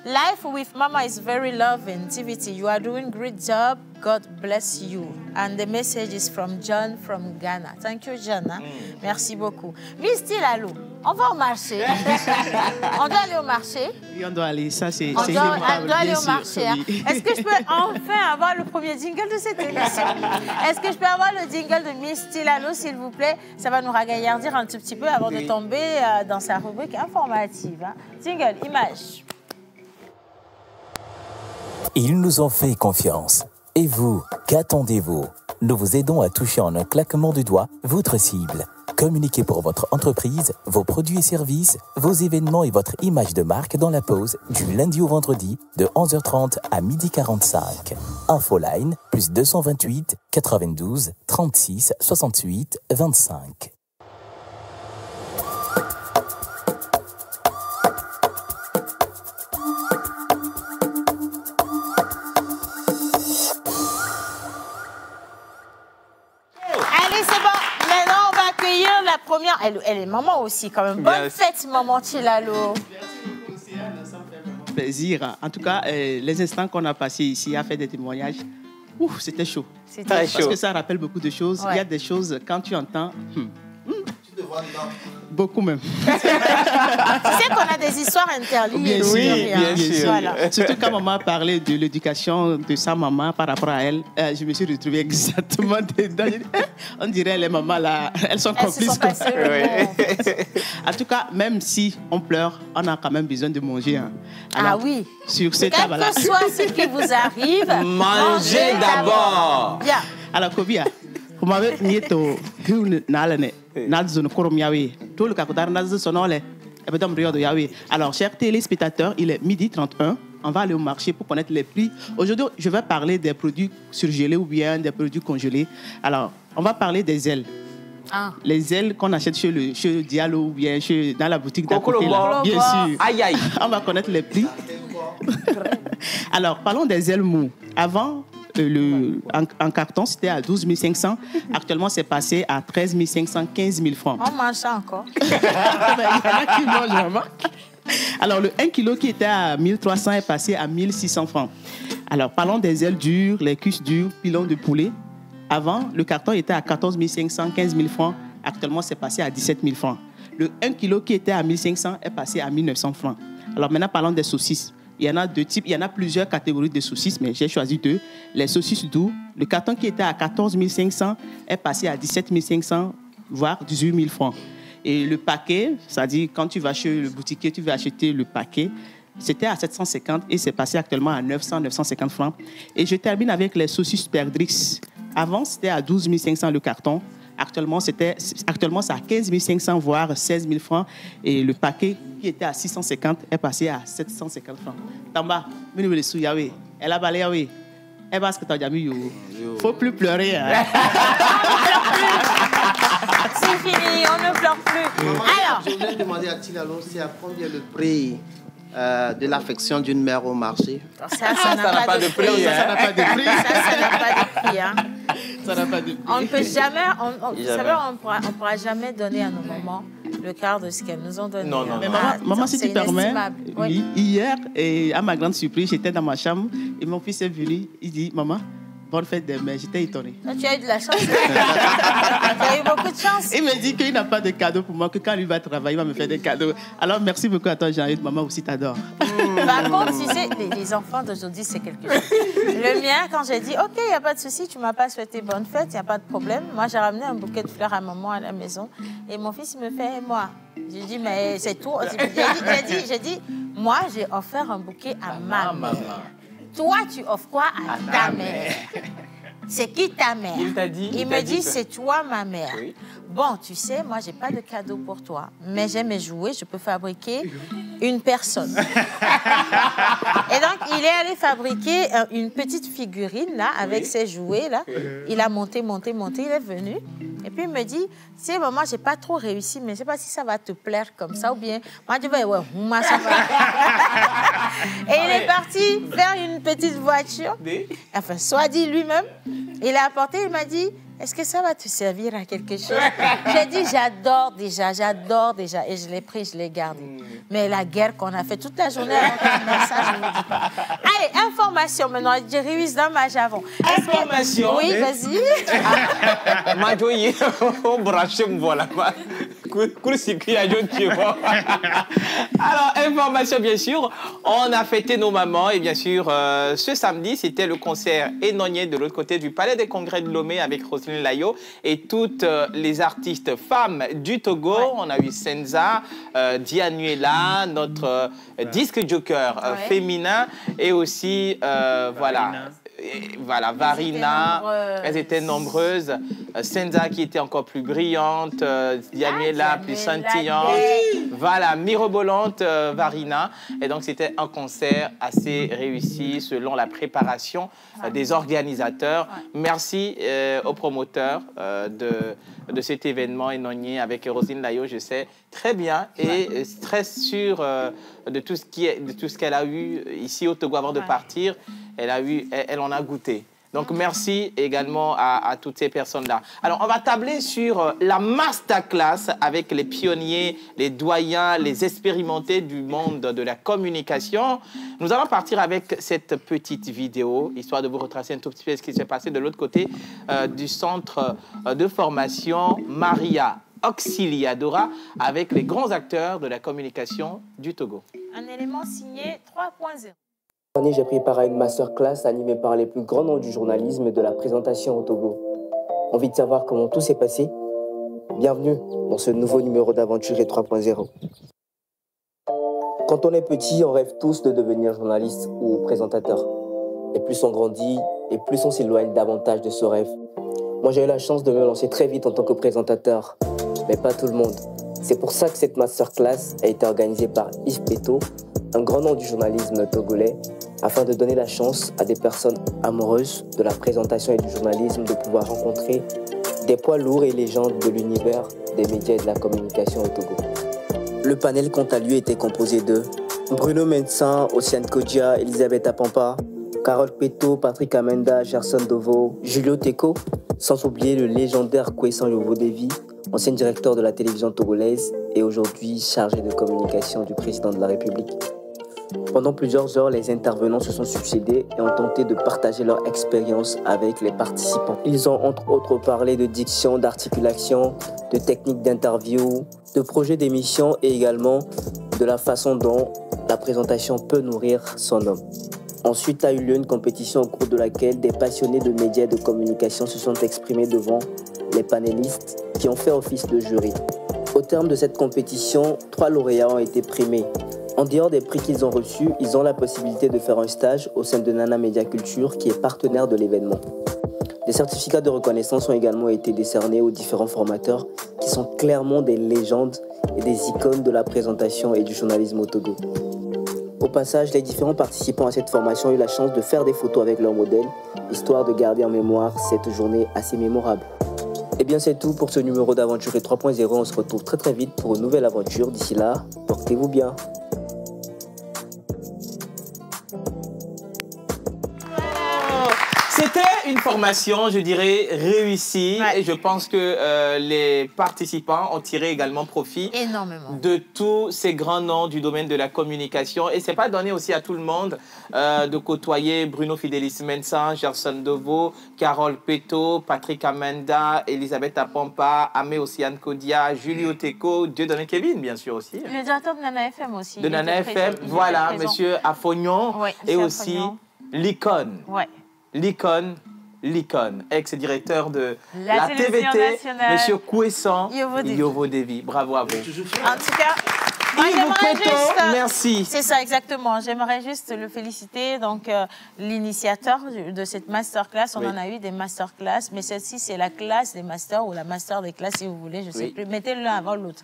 Life with Mama is very loving, Tivity. You are doing great job. God bless you. And the message is from John from Ghana. Thank you, John. Hein? Merci beaucoup. Miss Tilalo, on va au marché. On doit aller au marché. Oui, on doit aller. Ça, c'est on doit aller au marché. Hein? Est-ce que je peux enfin avoir le premier jingle de cette émission? Est-ce que je peux avoir le jingle de Miss Tilalo, s'il vous plaît? Ça va nous ragaillardir un tout petit peu avant de tomber dans sa rubrique informative. Hein? Jingle, image. Ils nous ont fait confiance. Et vous, qu'attendez-vous? Nous vous aidons à toucher en un claquement de doigts votre cible. Communiquez pour votre entreprise, vos produits et services, vos événements et votre image de marque dans la pause du lundi au vendredi de 11h30 à 12h45. Infoline, plus 228 92 36 68 25. La première, elle est maman aussi quand même. Bonne fête, maman Tilalo. Merci beaucoup, Océane. Ça me fait vraiment plaisir. En tout cas, les instants qu'on a passés ici à faire des témoignages, c'était chaud. C'était très chaud. Parce que ça rappelle beaucoup de choses. Ouais. Il y a des choses, quand tu entends... Tu te vois dedans. Beaucoup même. Tu sais qu'on a des histoires interliées. Bien sûr, bien sûr. Voilà. Surtout quand maman a parlé de l'éducation de sa maman par rapport à elle, je me suis retrouvée exactement dedans. On dirait les mamans là, elles sont complices. En tout cas, même si on pleure, on a quand même besoin de manger. Hein. Alors, oui. Sur cette table là. Quel que soit ce qui vous arrive, mangez d'abord. Bien. Alors, Kobia, vous m'avez mis au alors, chers téléspectateurs, il est 12h31. On va aller au marché pour connaître les prix. Aujourd'hui, je vais parler des produits surgelés ou bien des produits congelés. Alors, on va parler des ailes. Les ailes qu'on achète chez le Diallo ou bien dans la boutique d'à côté. Bien sûr. Aïe, aïe. On va connaître les prix. Alors, parlons des ailes mous. Avant, en carton, c'était à 12 500. Actuellement, c'est passé à 13 500, 15 000 francs. On mange ça encore. Il y en a qui mangent vraiment. Alors, le 1 kg qui était à 1300 est passé à 1600 francs. Alors, parlons des ailes dures, les cuisses dures, pilons de poulet. Avant, le carton était à 14 500, 15 000 francs. Actuellement, c'est passé à 17 000 francs. Le 1 kg qui était à 1500 est passé à 1900 francs. Alors, maintenant, parlons des saucisses. Il y en a deux types, il y en a plusieurs catégories de saucisses, mais j'ai choisi deux. Les saucisses doux, le carton qui était à 14 500 est passé à 17 500, voire 18 000 francs. Et le paquet, c'est-à-dire quand tu vas chez le boutiquier, tu vas acheter le paquet, c'était à 750 et c'est passé actuellement à 900, 950 francs. Et je termine avec les saucisses Perdrix. Avant, c'était à 12 500 le carton. Actuellement, c'est à 15 500, voire 16 000 francs. Et le paquet qui était à 650 est passé à 750 francs. Tamba, elle a balayé. Elle va ce que tu as déjà mis. Il ne faut plus pleurer. Hein. C'est fini, on ne pleure plus. Alors, je voulais demander à Tilalo, c'est à combien le prix de l'affection d'une mère au marché? Ça n'a pas de prix. Ça n'a pas de prix. Ça n'a pas de prix. Hein. Ça n'a pas de prix. On ne peut jamais, vous savez, on ne pourra jamais donner à nos mamans le quart de ce qu'elles nous ont donné. Non. Mais maman, si tu permets, oui, hier, et à ma grande surprise, j'étais dans ma chambre et mon fils est venu, il dit, maman, bonne fête des mères. J'étais étonné. Tu as eu de la chance. Tu as eu beaucoup de chance. Il me dit qu'il n'a pas de cadeau pour moi, que quand lui va travailler, il va me faire des cadeaux. Alors, merci beaucoup à toi, Jean-Yves. Maman aussi t'adore. Par contre, tu sais, les enfants d'aujourd'hui, c'est quelque chose. Le mien, quand j'ai dit, OK, il n'y a pas de souci, tu ne m'as pas souhaité bonne fête, il n'y a pas de problème. Moi, j'ai ramené un bouquet de fleurs à maman à la maison. Et mon fils, il me fait, moi. J'ai dit, mais c'est tout. J'ai dit, moi, j'ai offert un bouquet à ma mère. Toi, tu offres quoi à ta mère? C'est qui ta mère? Il t'a dit. Il me dit, c'est toi ma mère. Oui. Bon, tu sais, moi, j'ai pas de cadeau pour toi, mais j'aime jouer, je peux fabriquer une personne. Et donc, il est allé fabriquer une petite figurine, là, avec ses jouets, là. Il a monté, il est venu. Et puis, il me dit, tu sais, maman, j'ai pas trop réussi, mais je sais pas si ça va te plaire comme ça, ou bien, moi, je vais, ouais, ça va. Et il est parti faire une petite voiture. Enfin, soit dit lui-même. Il a apporté, il m'a dit, est-ce que ça va te servir à quelque chose? J'ai dit, j'adore déjà. Et je l'ai pris, je l'ai gardé. Mais la guerre qu'on a fait toute la journée avant ça, je ne vous dis pas. Allez, information maintenant. Jerry Wisdom à Javon. Information? Oui, vas-y. Majoye, on branche, voilà. Alors, information, bien sûr. On a fêté nos mamans et bien sûr, ce samedi, c'était le concert énonnier de l'autre côté du Palais des Congrès de Lomé avec Roselyne Layo et toutes les artistes femmes du Togo. Ouais. On a eu Senza, Dianuela, notre disque joker féminin et aussi, voilà, Varina, elles étaient nombreuses. Senza qui était encore plus brillante, Dianuela plus scintillante, voilà, mirobolante, Varina. Et donc c'était un concert assez réussi selon la préparation des organisateurs. Merci aux promoteurs de cet événement énonnier avec Roselyne Layo, je sais très bien et très sûre de tout ce qu'elle a eu ici au Togo avant de partir. Elle en a goûté. Donc, merci également à toutes ces personnes-là. Alors, on va tabler sur la masterclass avec les pionniers, les doyens, les expérimentés du monde de la communication. Nous allons partir avec cette petite vidéo, histoire de vous retracer un tout petit peu ce qui s'est passé de l'autre côté du centre de formation Maria Auxiliadora avec les grands acteurs de la communication du Togo. Un élément signé 3.0. J'ai préparé une masterclass animée par les plus grands noms du journalisme et de la présentation au Togo. Envie de savoir comment tout s'est passé? Bienvenue dans ce nouveau numéro d'Aventurier 3.0. Quand on est petit, on rêve tous de devenir journaliste ou présentateur. Et plus on grandit, et plus on s'éloigne davantage de ce rêve. Moi, j'ai eu la chance de me lancer très vite en tant que présentateur, mais pas tout le monde. C'est pour ça que cette masterclass a été organisée par Yves Peto, un grand nom du journalisme togolais, afin de donner la chance à des personnes amoureuses de la présentation et du journalisme de pouvoir rencontrer des poids lourds et légendes de l'univers des médias et de la communication au Togo. Le panel, quant à lui, était composé de Bruno Mensan, Océane Kodja, Elisabeth Apampa, Carole Peto, Patrick Amenda, Gerson Dovo, Julio Teko, sans oublier le légendaire Kwessan Yovo-Devi, ancien directeur de la télévision togolaise et aujourd'hui chargé de communication du président de la République. Pendant plusieurs heures, les intervenants se sont succédés et ont tenté de partager leur expérience avec les participants. Ils ont entre autres parlé de diction, d'articulation, de techniques d'interview, de projets d'émission et également de la façon dont la présentation peut nourrir son homme. Ensuite a eu lieu une compétition au cours de laquelle des passionnés de médias et de communication se sont exprimés devant les panélistes qui ont fait office de jury. Au terme de cette compétition, 3 lauréats ont été primés. En dehors des prix qu'ils ont reçus, ils ont la possibilité de faire un stage au sein de Nana Media Culture qui est partenaire de l'événement. Des certificats de reconnaissance ont également été décernés aux différents formateurs qui sont clairement des légendes et des icônes de la présentation et du journalisme au Togo. Au passage, les différents participants à cette formation ont eu la chance de faire des photos avec leurs modèles, histoire de garder en mémoire cette journée assez mémorable. Et bien c'est tout pour ce numéro d'Aventurier 3.0. On se retrouve très très vite pour une nouvelle aventure. D'ici là, portez-vous bien. C'était une formation, je dirais, réussie. Et je pense que les participants ont tiré également profit de tous ces grands noms du domaine de la communication. Et ce n'est pas donné aussi à tout le monde de côtoyer Bruno Fidelis Mensan, Gerson Dovo, Carole Peto, Patrick Amenda, Elisabeth Apampa, Amé Océane Kodja, Julio Teko, Dieudonné Kevin, bien sûr aussi. Le directeur de Nana FM aussi. De Nana FM, voilà, monsieur Afognon. Et aussi l'icône. L'icône, ex-directeur de la TVT, monsieur Kwessan Yovo-Devi. Bravo à vous. En tout cas, moi, j'aimerais juste... Merci. C'est ça, exactement. J'aimerais juste le féliciter. Donc, l'initiateur de cette masterclass, on en a eu des masterclass, mais celle-ci, c'est la classe des masters ou la master des classes, si vous voulez. Je ne sais plus. Mettez-le l'un avant l'autre.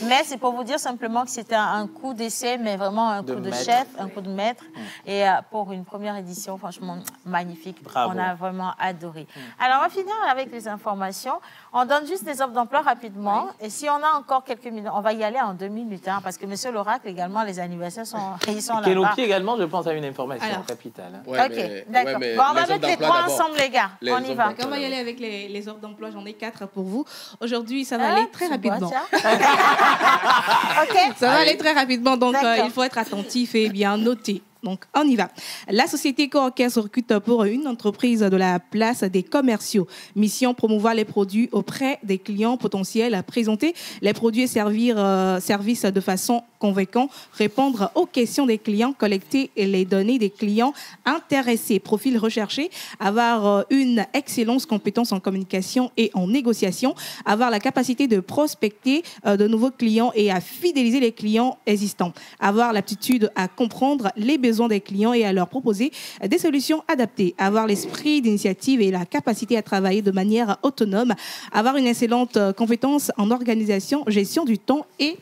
Mais c'est pour vous dire simplement que c'était un coup d'essai, mais vraiment un coup de chef, un coup de maître. Et pour une première édition, franchement, magnifique. Bravo. On a vraiment adoré. Alors, on va finir avec les informations. On donne juste des offres d'emploi rapidement. Et si on a encore quelques minutes, on va y aller en 2 minutes. Hein, parce que Monsieur l'Oracle également, les anniversaires ils sont là-bas. Kenopi également, je pense à une information capitale. Hein. Ouais, ok, d'accord. Bon, on va mettre les trois ensemble, les gars. On y va. On va y aller avec les offres d'emploi. J'en ai 4 pour vous. Aujourd'hui, ça va aller très rapidement. Ça va aller très rapidement, donc il faut être attentif et bien noter. Donc, on y va. La société Co-Orchestre recrute pour une entreprise de la place des commerciaux. Mission, promouvoir les produits auprès des clients potentiels, présenter les produits et services de façon convaincante, répondre aux questions des clients, collecter les données des clients intéressés. Profil recherché, avoir une excellente compétence en communication et en négociation, avoir la capacité de prospecter de nouveaux clients et à fidéliser les clients existants, avoir l'aptitude à comprendre les besoins des clients et à leur proposer des solutions adaptées, avoir l'esprit d'initiative et la capacité à travailler de manière autonome, avoir une excellente compétence en organisation, gestion du temps et...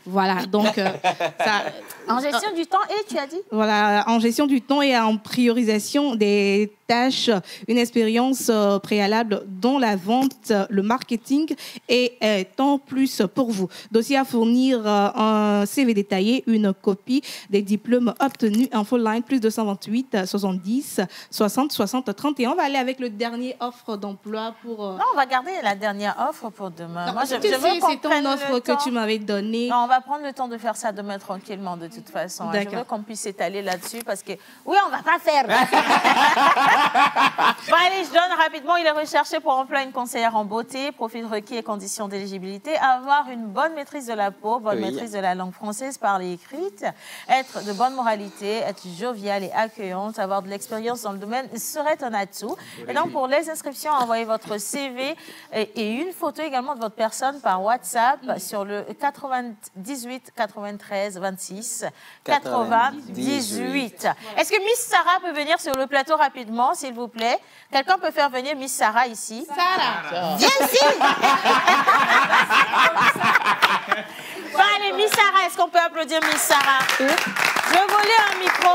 Voilà, donc... En gestion du temps et, tu as dit? Voilà, en gestion du temps et en priorisation des tâches, une expérience préalable dans la vente, le marketing et tant plus pour vous. Dossier à fournir, un CV détaillé, une copie des diplômes obtenus, info line plus 228 70 60 60 31. On va aller avec le dernier offre d'emploi pour... Non, on va garder la dernière offre pour demain. Non, moi, je veux c'est ton offre que tu m'avais donnée. Non, on va prendre le temps de faire ça demain tranquillement de toute façon. Je veux qu'on puisse s'étaler là-dessus parce que, oui, on va pas faire. Bon, allez, je donne rapidement. Il est recherché pour emploi une conseillère en beauté, profil requis et conditions d'éligibilité, avoir une bonne maîtrise de la peau, bonne maîtrise de la langue française parlée et écrite, être de bonne moralité, être joviale et accueillante, avoir de l'expérience dans le domaine serait un atout. Et donc, pour les inscriptions, envoyez votre CV et une photo également de votre personne par WhatsApp sur le 98 93 26 98. Est-ce que Miss Sarah peut venir sur le plateau rapidement, s'il vous plaît? Quelqu'un peut faire venir Miss Sarah ici? Sarah! Viens ici! Bon, allez, Miss Sarah, est-ce qu'on peut applaudir Miss Sarah? Je vais voler un micro.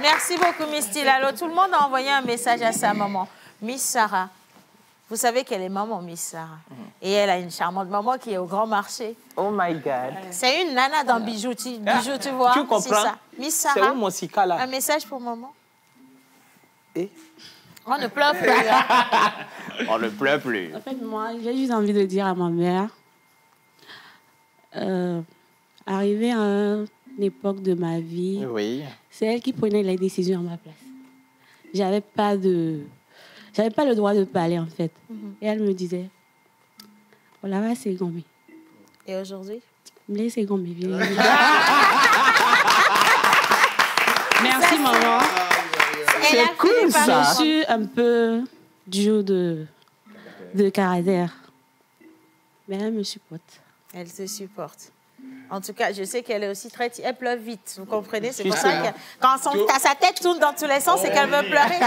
Merci beaucoup, Miss Tilalo. Tout le monde a envoyé un message à sa maman. Miss Sarah, vous savez qu'elle est maman, Miss Sarah. Et elle a une charmante maman qui est au grand marché. Oh my God. C'est une nana dans bijoux, tu vois. Tu comprends? C'est ça. Miss Sarah, c'est où mon sika là? Un message pour maman. Et? On ne pleure plus. On ne pleure plus. En fait, moi, j'ai juste envie de dire à ma mère, arrivée à une époque de ma vie, c'est elle qui prenait les décisions à ma place. J'avais pas le droit de parler, en fait. Et elle me disait, oh là, c'est gommé. Et aujourd'hui? C'est gommé. Merci, maman. C'est cool, ça. Je suis un peu dur de caractère. Mais elle me supporte. Elle te supporte. En tout cas, je sais qu'elle est aussi très... Elle pleure vite, vous comprenez? C'est pour ça que quand sa tête tourne dans tous les sens, c'est qu'elle veut pleurer.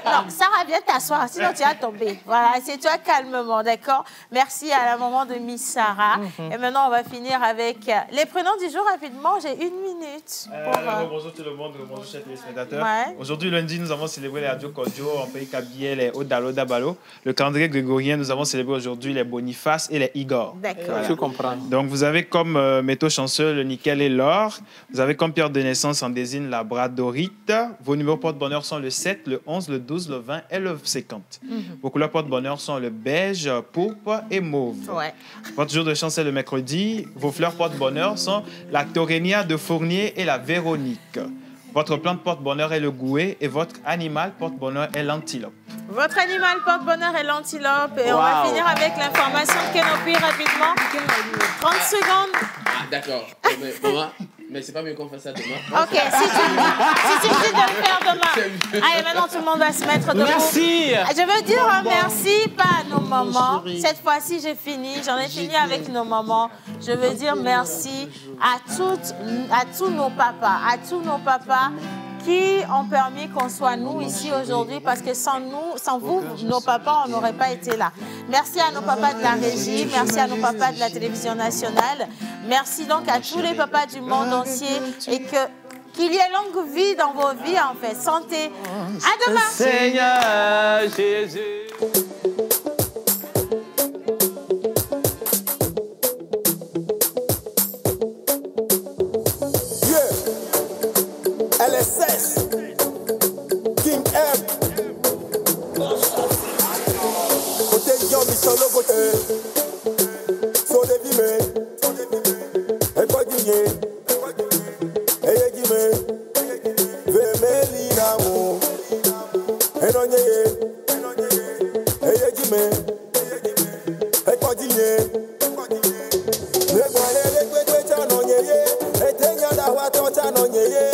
Non, Sarah, viens t'asseoir, sinon tu vas tomber. Voilà, assieds-toi calmement, d'accord? Merci à la maman de Miss Sarah. Et maintenant, on va finir avec les prénoms du jour rapidement. J'ai 1 minute. Bonjour tout le monde, bonjour chers téléspectateurs. Aujourd'hui, lundi, nous avons célébré les Radio Cordio en pays Kabylie, les Odalo Dabalo. Le calendrier grégorien, nous avons célébré aujourd'hui les Boniface et les Igor. D'accord. Voilà. Je comprends. Donc, vous avez comme métaux chanceux le nickel et l'or. Vous avez comme pierre de naissance en désigne la bradorite. Vos numéros porte-bonheur sont le 7, le 11, le 12, le 20 et le 50. Vos couleurs porte-bonheur sont le beige, pourpre et mauve. Votre jour de chance est le mercredi. Vos fleurs porte-bonheur sont la Torrénia de Fournier et la Véronique. Votre plante porte-bonheur est le gouet et votre animal porte-bonheur est l'antilope. Votre animal porte-bonheur est l'antilope. Et on va finir avec l'information de Kenopi rapidement. 30 secondes. D'accord. Maman, mais c'est pas mieux qu'on fasse ça demain. Ok, si tu me dis de le faire demain. Allez, maintenant tout le monde va se mettre debout. Merci. Je veux dire un merci, pas à nos mamans. Cette fois-ci, j'ai fini. J'en ai fini avec nos mamans. Je veux dire merci à tous nos papas, qui ont permis qu'on soit nous ici aujourd'hui, parce que sans vous, nos papas, on n'aurait pas été là. Merci à nos papas de la régie, merci à nos papas de la télévision nationale, merci donc à tous les papas du monde entier et qu'il y ait longue vie dans vos vies, en fait. Santé. À demain. Seigneur Jésus. Kocha no nyeye